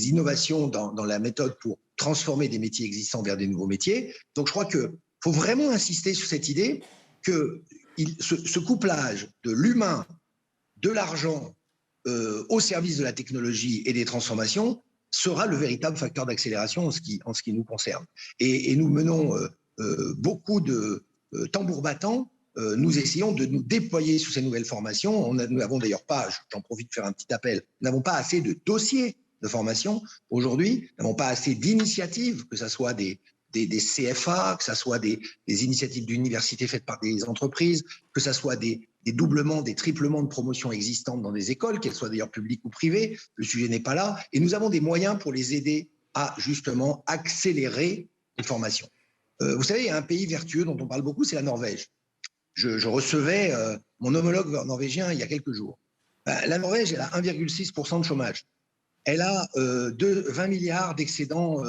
innovations dans la méthode pour transformer des métiers existants vers des nouveaux métiers. Donc je crois qu'il faut vraiment insister sur cette idée que ce couplage de l'humain, de l'argent au service de la technologie et des transformations sera le véritable facteur d'accélération en ce qui nous concerne. Et nous menons beaucoup de tambour battant. Nous essayons de nous déployer sur ces nouvelles formations. Nous n'avons d'ailleurs pas, j'en profite de faire un petit appel, nous n'avons pas assez de dossiers de formation aujourd'hui, nous n'avons pas assez d'initiatives, que ce soit des CFA, que ce soit des initiatives d'université faites par des entreprises, que ce soit des doublements, des triplements de promotions existantes dans des écoles, qu'elles soient d'ailleurs publiques ou privées, le sujet n'est pas là. Et nous avons des moyens pour les aider à justement accélérer les formations. Vous savez, il y a un pays vertueux dont on parle beaucoup, c'est la Norvège. Je recevais mon homologue norvégien il y a quelques jours. La Norvège, elle a 1,6% de chômage. Elle a 20 milliards d'excédents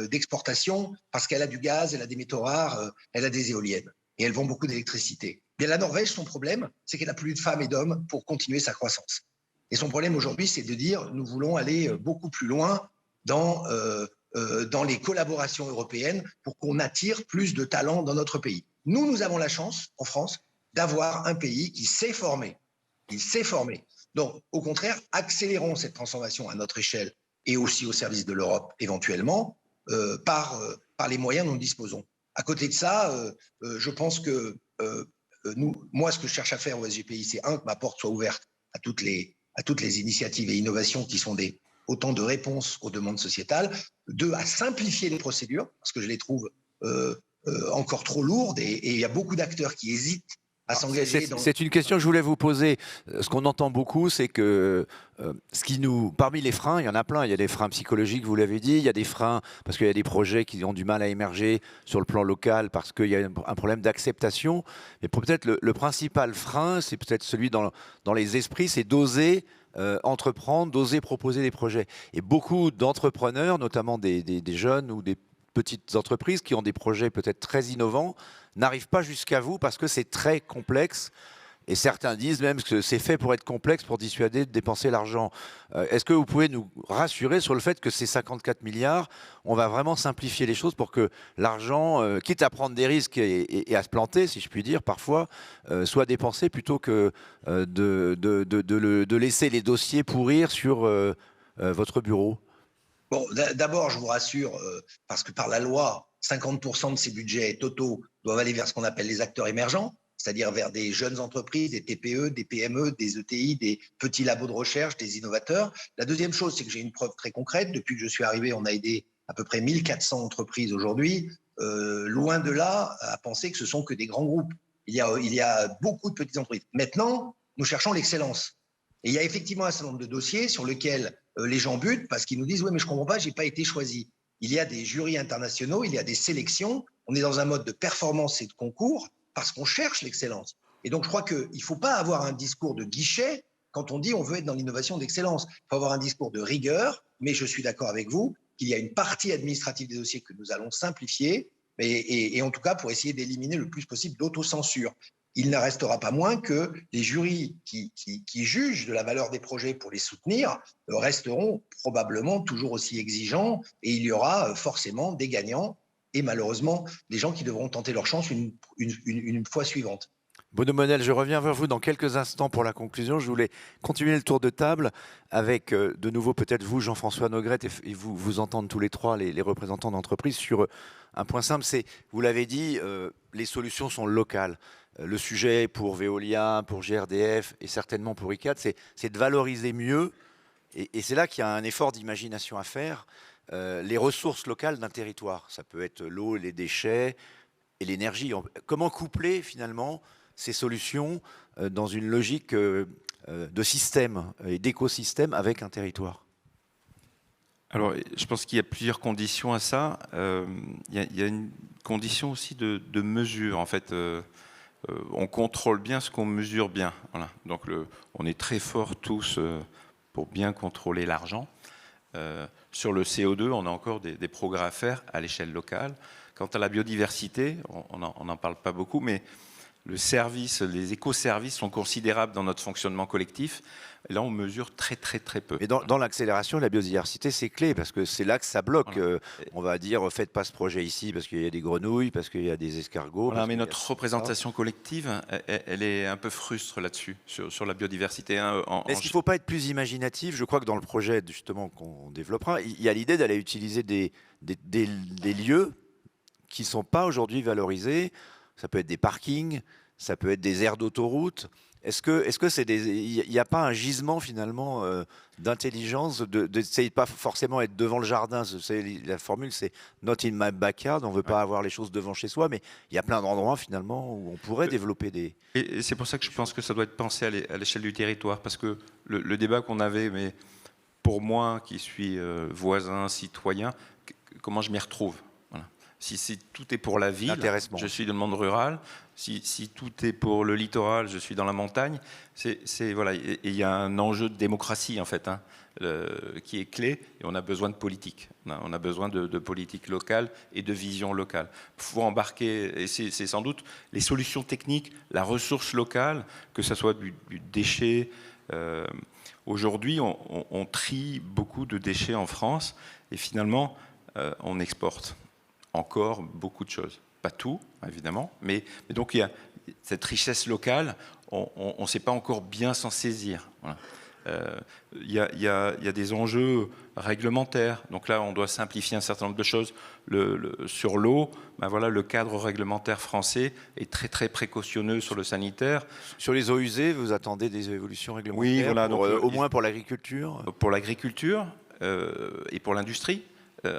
d'exportation parce qu'elle a du gaz, elle a des métaux rares, elle a des éoliennes. Et elle vend beaucoup d'électricité. Mais la Norvège, son problème, c'est qu'elle n'a plus de femmes et d'hommes pour continuer sa croissance. Et son problème aujourd'hui, c'est de dire nous voulons aller beaucoup plus loin dans les collaborations européennes pour qu'on attire plus de talents dans notre pays. Nous avons la chance, en France, d'avoir un pays qui sait former. Il sait former. Donc, au contraire, accélérons cette transformation à notre échelle et aussi au service de l'Europe, éventuellement, par les moyens dont nous disposons. À côté de ça, je pense que moi, ce que je cherche à faire au SGPI, c'est que ma porte soit ouverte à toutes les initiatives et innovations qui sont autant de réponses aux demandes sociétales, 2, à simplifier les procédures, parce que je les trouve encore trop lourdes et il y a beaucoup d'acteurs qui hésitent à s'engager. C'est une question que je voulais vous poser. Ce qu'on entend beaucoup, c'est que parmi les freins, il y en a plein. Il y a des freins psychologiques, vous l'avez dit. Il y a des freins parce qu'il y a des projets qui ont du mal à émerger sur le plan local parce qu'il y a un problème d'acceptation. Mais peut-être le principal frein, c'est peut-être celui dans les esprits, c'est d'oser entreprendre, d'oser proposer des projets. Et beaucoup d'entrepreneurs, notamment des jeunes ou des petites entreprises qui ont des projets peut-être très innovants, n'arrivent pas jusqu'à vous parce que c'est très complexe. Et certains disent même que c'est fait pour être complexe, pour dissuader de dépenser l'argent. Est-ce que vous pouvez nous rassurer sur le fait que ces 54 milliards, on va vraiment simplifier les choses pour que l'argent, quitte à prendre des risques et à se planter, si je puis dire, parfois, soit dépensé plutôt que de laisser les dossiers pourrir sur votre bureau? Bon, d'abord, je vous rassure, parce que par la loi, 50% de ces budgets totaux doivent aller vers ce qu'on appelle les acteurs émergents, c'est-à-dire vers des jeunes entreprises, des TPE, des PME, des ETI, des petits labos de recherche, des innovateurs. La deuxième chose, c'est que j'ai une preuve très concrète. Depuis que je suis arrivé, on a aidé à peu près 1400 entreprises aujourd'hui. Loin de là à penser que ce sont que des grands groupes. Il y a beaucoup de petites entreprises. Maintenant, nous cherchons l'excellence. Et il y a effectivement un certain nombre de dossiers sur lesquels les gens butent parce qu'ils nous disent « oui, mais je ne comprends pas, je n'ai pas été choisi ». Il y a des jurys internationaux, il y a des sélections. On est dans un mode de performance et de concours parce qu'on cherche l'excellence. Et donc, je crois qu'il ne faut pas avoir un discours de guichet quand on dit on veut être dans l'innovation d'excellence. Il faut avoir un discours de rigueur, mais je suis d'accord avec vous qu'il y a une partie administrative des dossiers que nous allons simplifier, et en tout cas pour essayer d'éliminer le plus possible d'autocensure. Il ne restera pas moins que les jurys qui jugent de la valeur des projets pour les soutenir resteront probablement toujours aussi exigeants, et il y aura forcément des gagnants et malheureusement des gens qui devront tenter leur chance une fois suivante. Bruno Monel, je reviens vers vous dans quelques instants pour la conclusion. Je voulais continuer le tour de table avec de nouveau peut-être vous, Jean-François Nogrette, et vous entendre tous les trois, les représentants d'entreprise, sur un point simple, c'est, vous l'avez dit, les solutions sont locales. Le sujet pour Veolia, pour GRDF et certainement pour ICAD, c'est de valoriser mieux, et c'est là qu'il y a un effort d'imagination à faire, les ressources locales d'un territoire. Ça peut être l'eau, les déchets et l'énergie. Comment coupler finalement ces solutions dans une logique de système et d'écosystème avec un territoire? Alors, je pense qu'il y a plusieurs conditions à ça. Il y a une condition aussi de mesure. En fait, on contrôle bien ce qu'on mesure bien. Voilà. Donc, on est très forts tous pour bien contrôler l'argent. Sur le CO2, on a encore des progrès à faire à l'échelle locale. Quant à la biodiversité, on n'en parle pas beaucoup, mais le service, les écoservices sont considérables dans notre fonctionnement collectif. Et là, on mesure très peu. Mais dans l'accélération, la biodiversité, c'est clé, parce que c'est là que ça bloque. Voilà. On va dire, faites pas ce projet ici, parce qu'il y a des grenouilles, parce qu'il y a des escargots. Voilà, mais notre représentation collective, elle est un peu frustre là-dessus, sur la biodiversité. Hein, est-ce qu'il ne faut pas être plus imaginatif? Je crois que dans le projet, justement, qu'on développera, il y a l'idée d'aller utiliser des lieux qui ne sont pas aujourd'hui valorisés. Ça peut être des parkings, ça peut être des aires d'autoroute. Est-ce que c'est il n'y a pas un gisement finalement d'intelligence d'essayer de pas forcément être devant le jardin? La formule, c'est not in my backyard. On ne veut pas avoir les choses devant chez soi, mais il y a plein d'endroits finalement où on pourrait développer des. Et c'est pour ça que je pense que ça doit être pensé à l'échelle du territoire, parce que le débat qu'on avait, mais pour moi qui suis voisin, citoyen, comment je m'y retrouve? Si tout est pour la ville, je suis dans le monde rural. Si tout est pour le littoral, je suis dans la montagne. Voilà, et il y a un enjeu de démocratie en fait, qui est clé. Et on a besoin de politique. On a besoin de politique locale et de vision locale. Il faut embarquer, et c'est sans doute les solutions techniques, la ressource locale, que ce soit du déchet. Aujourd'hui, on trie beaucoup de déchets en France, et finalement, on exporte encore beaucoup de choses. Pas tout, évidemment, mais donc il y a cette richesse locale, on ne sait pas encore bien s'en saisir. Voilà. Il y a des enjeux réglementaires. Donc là, on doit simplifier un certain nombre de choses. Sur l'eau, ben voilà, le cadre réglementaire français est très précautionneux sur le sanitaire. Sur les eaux usées, vous attendez des évolutions réglementaires? Oui, voilà, donc, au moins pour l'agriculture? Pour l'agriculture et pour l'industrie.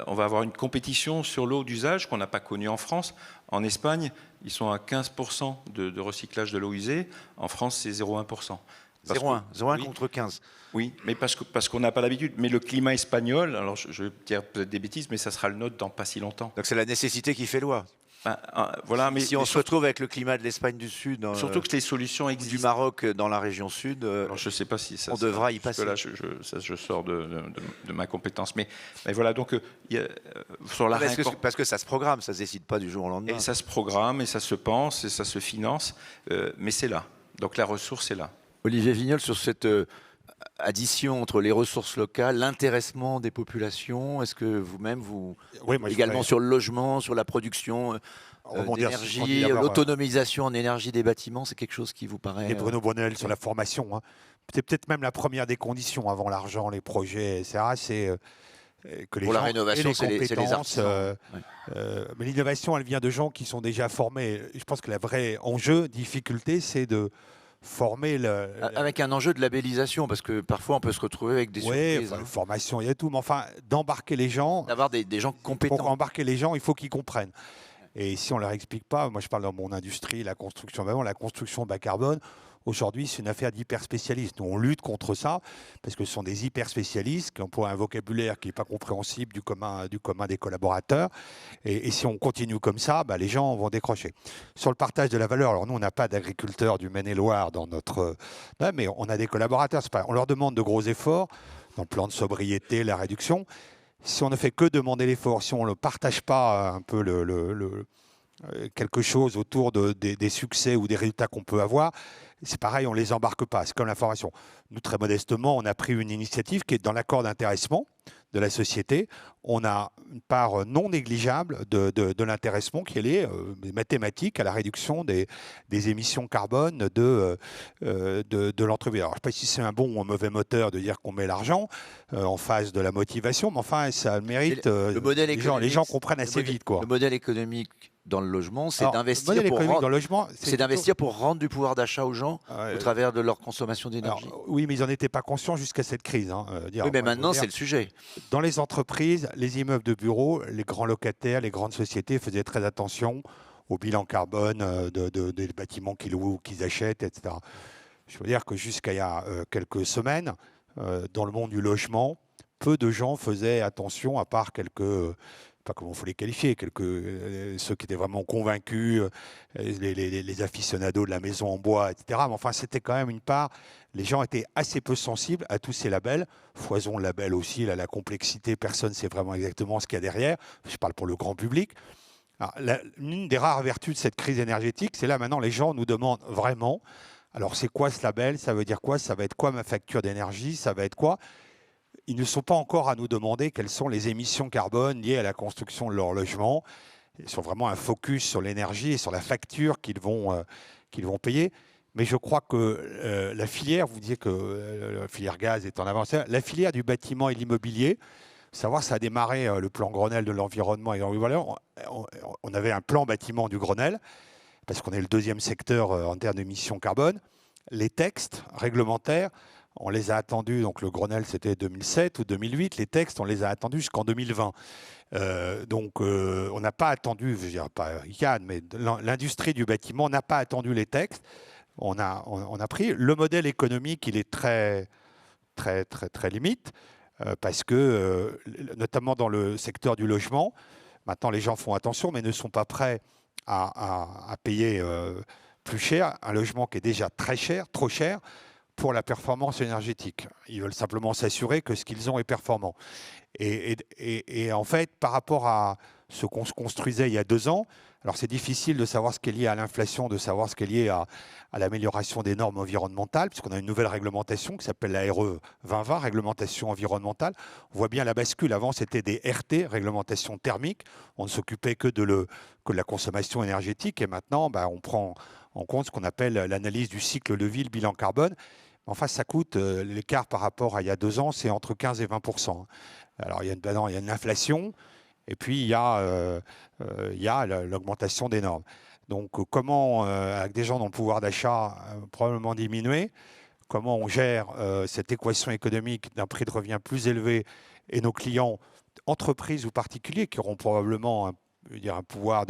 On va avoir une compétition sur l'eau d'usage qu'on n'a pas connue en France. En Espagne, ils sont à 15% de recyclage de l'eau usée. En France, c'est 0,1%. 0,1 oui, contre 15. Oui, mais parce qu'on n'a pas l'habitude. Mais le climat espagnol, alors je vais dire peut-être des bêtises, mais ça sera le nôtre dans pas si longtemps. Donc c'est la nécessité qui fait loi. Voilà, mais si on se retrouve avec le climat de l'Espagne du Sud, surtout que les solutions existent. Du Maroc dans la région sud, alors je ne sais pas si ça, on devra y passer. Là, je sors de ma compétence, mais voilà, donc sur la parce que ça se programme, ça ne se décide pas du jour au lendemain. Et ça se programme, et ça se pense, et ça se finance, mais c'est là. Donc la ressource est là. Olivier Vignol, sur cette addition entre les ressources locales, l'intéressement des populations, est-ce que vous-même, également sur le logement, sur la production d'énergie, l'autonomisation en énergie des bâtiments, c'est quelque chose qui vous paraît... Et Bruno Bonnel sur la formation, c'est peut-être même la première des conditions avant l'argent, les projets, etc., c'est que les pour gens la rénovation, aient les compétences. Les artisans. Mais l'innovation, elle vient de gens qui sont déjà formés. Je pense que le vrai enjeu, difficulté, c'est de former avec un enjeu de labellisation, parce que parfois on peut se retrouver avec des surprises. Oui, formation, il y a tout, mais enfin, d'embarquer les gens. D'avoir des gens compétents. Pour embarquer les gens, il faut qu'ils comprennent. Et si on ne leur explique pas, moi je parle dans mon industrie, la construction bas carbone, aujourd'hui c'est une affaire d'hyper spécialistes. Nous on lutte contre ça parce que ce sont des hyper spécialistes qui emploient un vocabulaire qui n'est pas compréhensible du commun des collaborateurs. Et si on continue comme ça, les gens vont décrocher. Sur le partage de la valeur, alors nous on n'a pas d'agriculteurs du Maine-et-Loire dans notre... mais on a des collaborateurs, on leur demande de gros efforts dans le plan de sobriété, la réduction. Si on ne fait que demander l'effort, si on ne partage pas un peu quelque chose autour des succès ou des résultats qu'on peut avoir, c'est pareil, on ne les embarque pas. C'est comme l'information. Nous, très modestement, on a pris une initiative qui est dans l'accord d'intéressement de la société. On a une part non négligeable de l'intéressement qui est liée mathématique à la réduction des émissions carbone de l'entreprise. Alors, je ne sais pas si c'est un bon ou un mauvais moteur de dire qu'on met l'argent en face de la motivation, mais enfin, ça mérite. Le modèle les gens comprennent assez vite, quoi. Le modèle économique dans le logement, c'est d'investir pour rendre du pouvoir d'achat aux gens au travers de leur consommation d'énergie. Oui, mais ils n'en étaient pas conscients jusqu'à cette crise. Oui, mais maintenant, c'est le sujet. Dans les entreprises, les immeubles de bureaux, les grands locataires, les grandes sociétés faisaient très attention au bilan carbone des bâtiments qu'ils louent, qu'ils achètent, etc. Je veux dire que jusqu'à il y a quelques semaines, dans le monde du logement, peu de gens faisaient attention, à part quelques... pas comment il faut les qualifier, ceux qui étaient vraiment convaincus, les aficionados de la maison en bois, etc. Mais enfin, c'était quand même une part. Les gens étaient assez peu sensibles à tous ces labels. Foison label aussi, la complexité, personne ne sait vraiment exactement ce qu'il y a derrière. Je parle pour le grand public. L'une des rares vertus de cette crise énergétique, c'est là maintenant, les gens nous demandent vraiment, alors c'est quoi ce label? Ça veut dire quoi? Ça va être quoi ma facture d'énergie? Ça va être quoi? Ils ne sont pas encore à nous demander quelles sont les émissions carbone liées à la construction de leur logement. Ils sont vraiment un focus sur l'énergie et sur la facture qu'ils vont payer. Mais je crois que la filière, vous disiez que la filière gaz est en avance, la filière du bâtiment et de l'immobilier, savoir ça a démarré le plan Grenelle de l'environnement et de l'environnement. On avait un plan bâtiment du Grenelle, parce qu'on est le deuxième secteur en termes d'émissions carbone. Les textes réglementaires, on les a attendus, donc le Grenelle c'était 2007 ou 2008, les textes on les a attendus jusqu'en 2020. On n'a pas attendu, je dirais pas Yann, mais l'industrie du bâtiment n'a pas attendu les textes. On a pris le modèle économique, il est très limite, parce que notamment dans le secteur du logement, maintenant les gens font attention, mais ne sont pas prêts à payer plus cher un logement qui est déjà très cher, trop cher, pour la performance énergétique. Ils veulent simplement s'assurer que ce qu'ils ont est performant. Et en fait, par rapport à ce qu'on se construisait il y a 2 ans, alors c'est difficile de savoir ce qui est lié à l'inflation, de savoir ce qui est lié à l'amélioration des normes environnementales, puisqu'on a une nouvelle réglementation qui s'appelle la RE 2020, réglementation environnementale. On voit bien la bascule. Avant, c'était des RT, réglementation thermique. On ne s'occupait que de la consommation énergétique. Et maintenant, on prend en compte ce qu'on appelle l'analyse du cycle de vie, le bilan carbone. Enfin, ça coûte, l'écart par rapport à il y a 2 ans, c'est entre 15 et 20%. Alors, il y a une inflation, et puis il y a l'augmentation des normes. Donc, comment, avec des gens dont le pouvoir d'achat probablement diminué, comment on gère cette équation économique d'un prix de revient plus élevé et nos clients, entreprises ou particuliers, qui auront probablement un pouvoir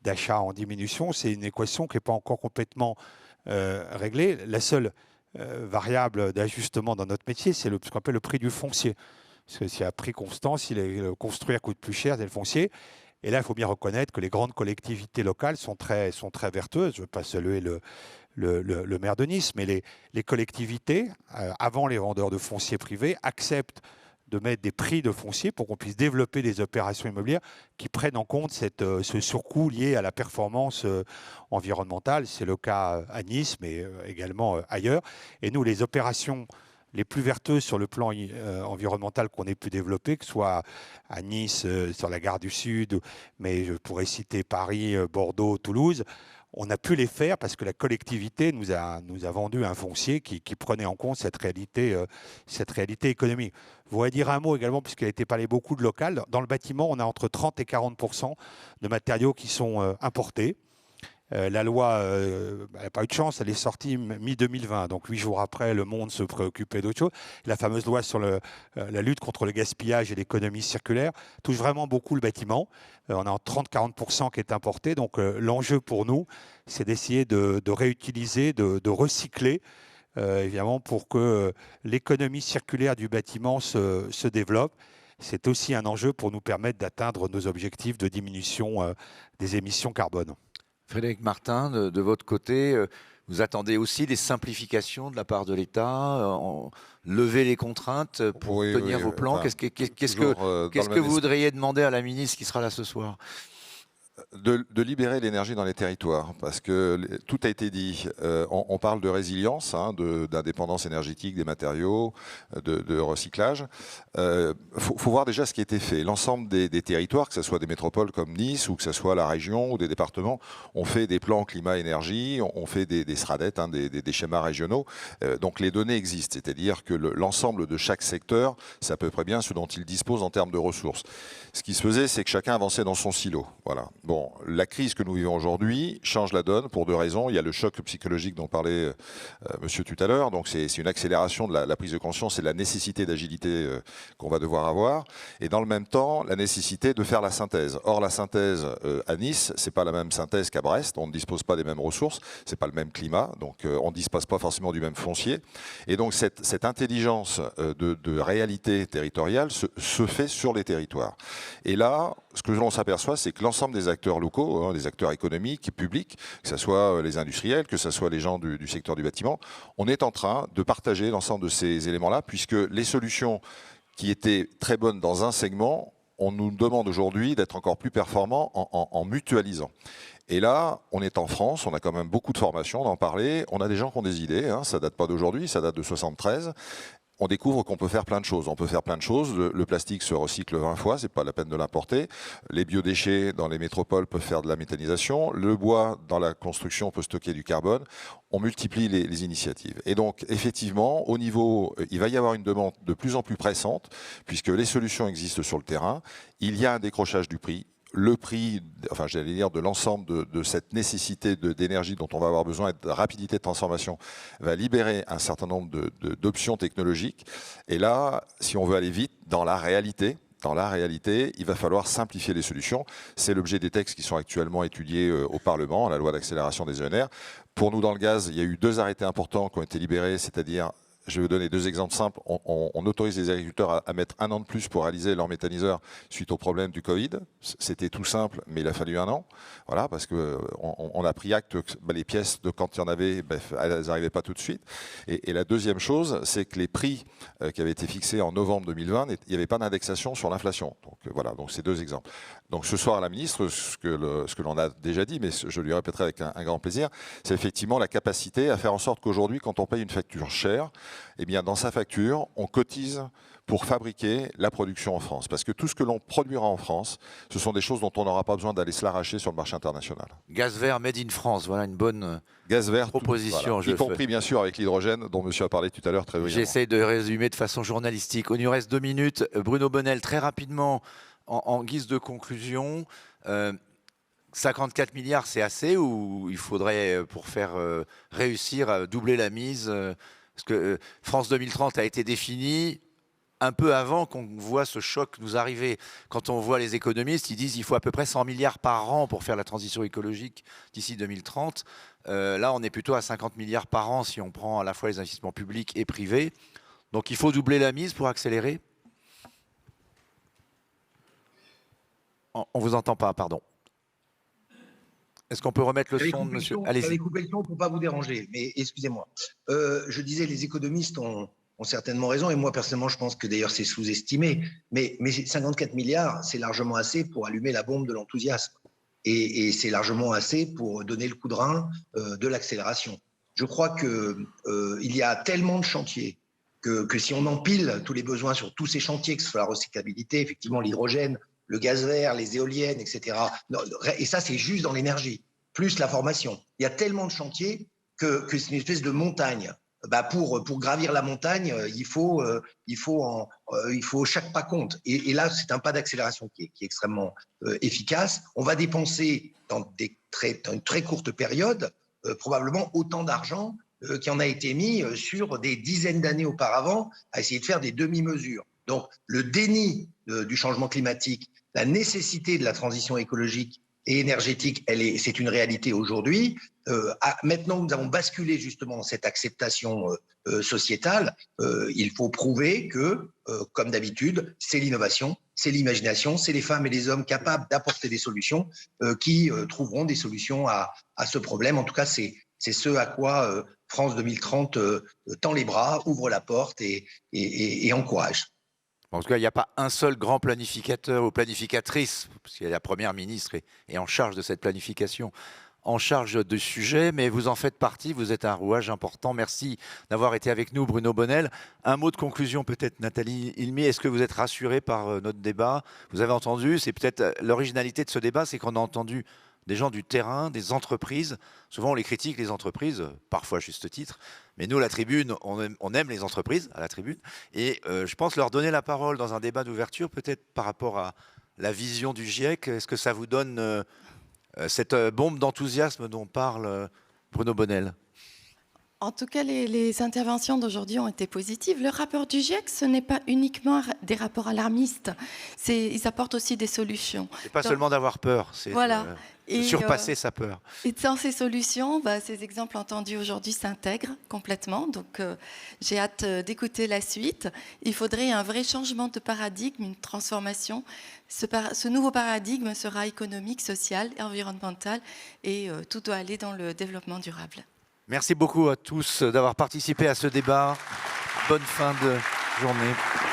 d'achat en diminution, c'est une équation qui n'est pas encore complètement réglée. La seule variable d'ajustement dans notre métier, c'est ce qu'on appelle le prix du foncier. Parce que si à prix constant, si construire coûte plus cher, c'est le foncier. Et là, il faut bien reconnaître que les grandes collectivités locales sont très vertueuses. Je ne veux pas saluer le maire de Nice, mais les collectivités, avant les vendeurs de foncier privés, acceptent de mettre des prix de foncier pour qu'on puisse développer des opérations immobilières qui prennent en compte ce surcoût lié à la performance environnementale. C'est le cas à Nice, mais également ailleurs. Et nous, les opérations les plus vertueuses sur le plan environnemental qu'on ait pu développer, que ce soit à Nice, sur la gare du Sud, mais je pourrais citer Paris, Bordeaux, Toulouse, on a pu les faire parce que la collectivité nous a vendu un foncier qui prenait en compte cette réalité économique. Je voudrais dire un mot également, puisqu'il a été parlé beaucoup de local. Dans le bâtiment, on a entre 30 et 40% de matériaux qui sont importés. La loi, elle n'a pas eu de chance, elle est sortie mi-2020. Donc 8 jours après, le monde se préoccupait d'autre chose. La fameuse loi sur la lutte contre le gaspillage et l'économie circulaire touche vraiment beaucoup le bâtiment. On a 30-40% qui est importé. Donc l'enjeu pour nous, c'est d'essayer de réutiliser, de recycler, évidemment, pour que l'économie circulaire du bâtiment se développe. C'est aussi un enjeu pour nous permettre d'atteindre nos objectifs de diminution des émissions carbone. Frédéric Martin, de votre côté, vous attendez aussi des simplifications de la part de l'État, lever les contraintes pour tenir vos plans. Enfin, qu'est-ce que vous voudriez demander à la ministre qui sera là ce soir? De libérer l'énergie dans les territoires, parce que tout a été dit. On parle de résilience, d'indépendance énergétique des matériaux, de recyclage. Faut voir déjà ce qui a été fait. L'ensemble des territoires, que ce soit des métropoles comme Nice, ou que ce soit la région ou des départements, ont fait des plans climat-énergie, on fait des SRADET, des schémas régionaux. Donc les données existent, c'est-à-dire que l'ensemble de chaque secteur, c'est à peu près bien ce dont il dispose en termes de ressources. Ce qui se faisait, c'est que chacun avançait dans son silo. Voilà. Bon, la crise que nous vivons aujourd'hui change la donne pour deux raisons. Il y a le choc psychologique dont parlait monsieur tout à l'heure. Donc c'est une accélération de la prise de conscience et la nécessité d'agilité qu'on va devoir avoir. Et dans le même temps, la nécessité de faire la synthèse. Or, la synthèse à Nice, c'est pas la même synthèse qu'à Brest. On ne dispose pas des mêmes ressources. C'est pas le même climat. Donc on ne dispose pas forcément du même foncier. Et donc cette intelligence de réalité territoriale se fait sur les territoires. Et là, ce que l'on s'aperçoit, c'est que l'ensemble des acteurs locaux, des acteurs économiques, publics, que ce soit les industriels, que ce soit les gens du secteur du bâtiment, on est en train de partager l'ensemble de ces éléments-là, puisque les solutions qui étaient très bonnes dans un segment, on nous demande aujourd'hui d'être encore plus performants en mutualisant. Et là, on est en France, on a quand même beaucoup de formations, d'en parler, on a des gens qui ont des idées, ça date pas d'aujourd'hui, ça date de 73. On découvre qu'on peut faire plein de choses. On peut faire plein de choses. Le plastique se recycle 20 fois, c'est pas la peine de l'importer. Les biodéchets dans les métropoles peuvent faire de la méthanisation. Le bois dans la construction peut stocker du carbone. On multiplie les initiatives. Et donc, effectivement, au niveau, il va y avoir une demande de plus en plus pressante, puisque les solutions existent sur le terrain. Il y a un décrochage du prix. Le prix, enfin j'allais dire, de l'ensemble de cette nécessité d'énergie dont on va avoir besoin et de rapidité de transformation va libérer un certain nombre d'options technologiques. Et là, si on veut aller vite dans la réalité, il va falloir simplifier les solutions. C'est l'objet des textes qui sont actuellement étudiés au Parlement, la loi d'accélération des ENR. Pour nous, dans le gaz, il y a eu 2 arrêtés importants qui ont été libérés, c'est-à-dire, je vais vous donner 2 exemples simples. On autorise les agriculteurs à mettre 1 an de plus pour réaliser leur méthaniseur suite au problème du Covid. C'était tout simple, mais il a fallu 1 an. Voilà, parce qu'on a pris acte que les pièces, quand il y en avait, elles n'arrivaient pas tout de suite. Et la deuxième chose, c'est que les prix qui avaient été fixés en novembre 2020, il n'y avait pas d'indexation sur l'inflation. Donc voilà, donc c'est 2 exemples. Donc ce soir à la ministre, ce que l'on a déjà dit, mais je lui répéterai avec un grand plaisir, c'est effectivement la capacité à faire en sorte qu'aujourd'hui, quand on paye une facture chère, eh bien, dans sa facture, on cotise pour fabriquer la production en France. Parce que tout ce que l'on produira en France, ce sont des choses dont on n'aura pas besoin d'aller se l'arracher sur le marché international. Gaz vert made in France, voilà une bonne gaz vert, proposition. Voilà. Y compris bien sûr avec l'hydrogène dont monsieur a parlé tout à l'heure très brillamment. J'essaie de résumer de façon journalistique. Il nous reste 2 minutes. Bruno Bonnel, très rapidement, en guise de conclusion, 54 milliards, c'est assez ou il faudrait, pour faire réussir, doubler la mise parce que France 2030 a été définie un peu avant qu'on voit ce choc nous arriver. Quand on voit les économistes, ils disent qu'il faut à peu près 100 milliards par an pour faire la transition écologique d'ici 2030. Là, on est plutôt à 50 milliards par an si on prend à la fois les investissements publics et privés. Donc il faut doubler la mise pour accélérer. On ne vous entend pas, pardon. Est-ce qu'on peut remettre le son de monsieur? Allez-y. J'avais coupé le son pour ne pas vous déranger, mais excusez-moi. Je disais, les économistes ont certainement raison, et moi personnellement, je pense que d'ailleurs c'est sous-estimé, mais 54 milliards, c'est largement assez pour allumer la bombe de l'enthousiasme, et c'est largement assez pour donner le coup de rein de l'accélération. Je crois qu'il y a tellement de chantiers que si on empile tous les besoins sur tous ces chantiers, que ce soit la recyclabilité, effectivement l'hydrogène, le gaz vert, les éoliennes, etc. Et ça, c'est juste dans l'énergie, plus la formation. Il y a tellement de chantiers que c'est une espèce de montagne. pour gravir la montagne, il faut chaque pas compte. Et là, c'est un pas d'accélération qui est extrêmement efficace. On va dépenser dans une très courte période probablement autant d'argent qui en a été mis sur des dizaines d'années auparavant à essayer de faire des demi-mesures. Donc, le déni du changement climatique, la nécessité de la transition écologique et énergétique, c'est une réalité aujourd'hui. Maintenant que nous avons basculé justement dans cette acceptation sociétale, il faut prouver que, comme d'habitude, c'est l'innovation, c'est l'imagination, c'est les femmes et les hommes capables d'apporter des solutions qui trouveront des solutions à ce problème. En tout cas, c'est ce à quoi France 2030 tend les bras, ouvre la porte et encourage. En tout cas, il n'y a pas un seul grand planificateur ou planificatrice, parce que la Première ministre est en charge de cette planification, en charge du sujet, mais vous en faites partie, vous êtes un rouage important. Merci d'avoir été avec nous, Bruno Bonnell. Un mot de conclusion peut-être, Nathalie Ilmy, est-ce que vous êtes rassurée par notre débat? Vous avez entendu, c'est peut-être l'originalité de ce débat, c'est qu'on a entendu des gens du terrain, des entreprises. Souvent, on les critique, les entreprises, parfois à juste titre. Mais nous, à la tribune, on aime les entreprises, à la tribune. Et je pense leur donner la parole dans un débat d'ouverture, peut-être par rapport à la vision du GIEC. Est-ce que ça vous donne cette bombe d'enthousiasme dont parle Bruno Bonnell? En tout cas, les interventions d'aujourd'hui ont été positives. Le rapport du GIEC, ce n'est pas uniquement des rapports alarmistes. Ils apportent aussi des solutions. C'est pas seulement d'avoir peur, c'est voilà. de surpasser sa peur. Et dans ces solutions, ces exemples entendus aujourd'hui s'intègrent complètement. Donc, j'ai hâte d'écouter la suite. Il faudrait un vrai changement de paradigme, une transformation. Ce nouveau paradigme sera économique, social, environnemental et tout doit aller dans le développement durable. Merci beaucoup à tous d'avoir participé à ce débat. Bonne fin de journée.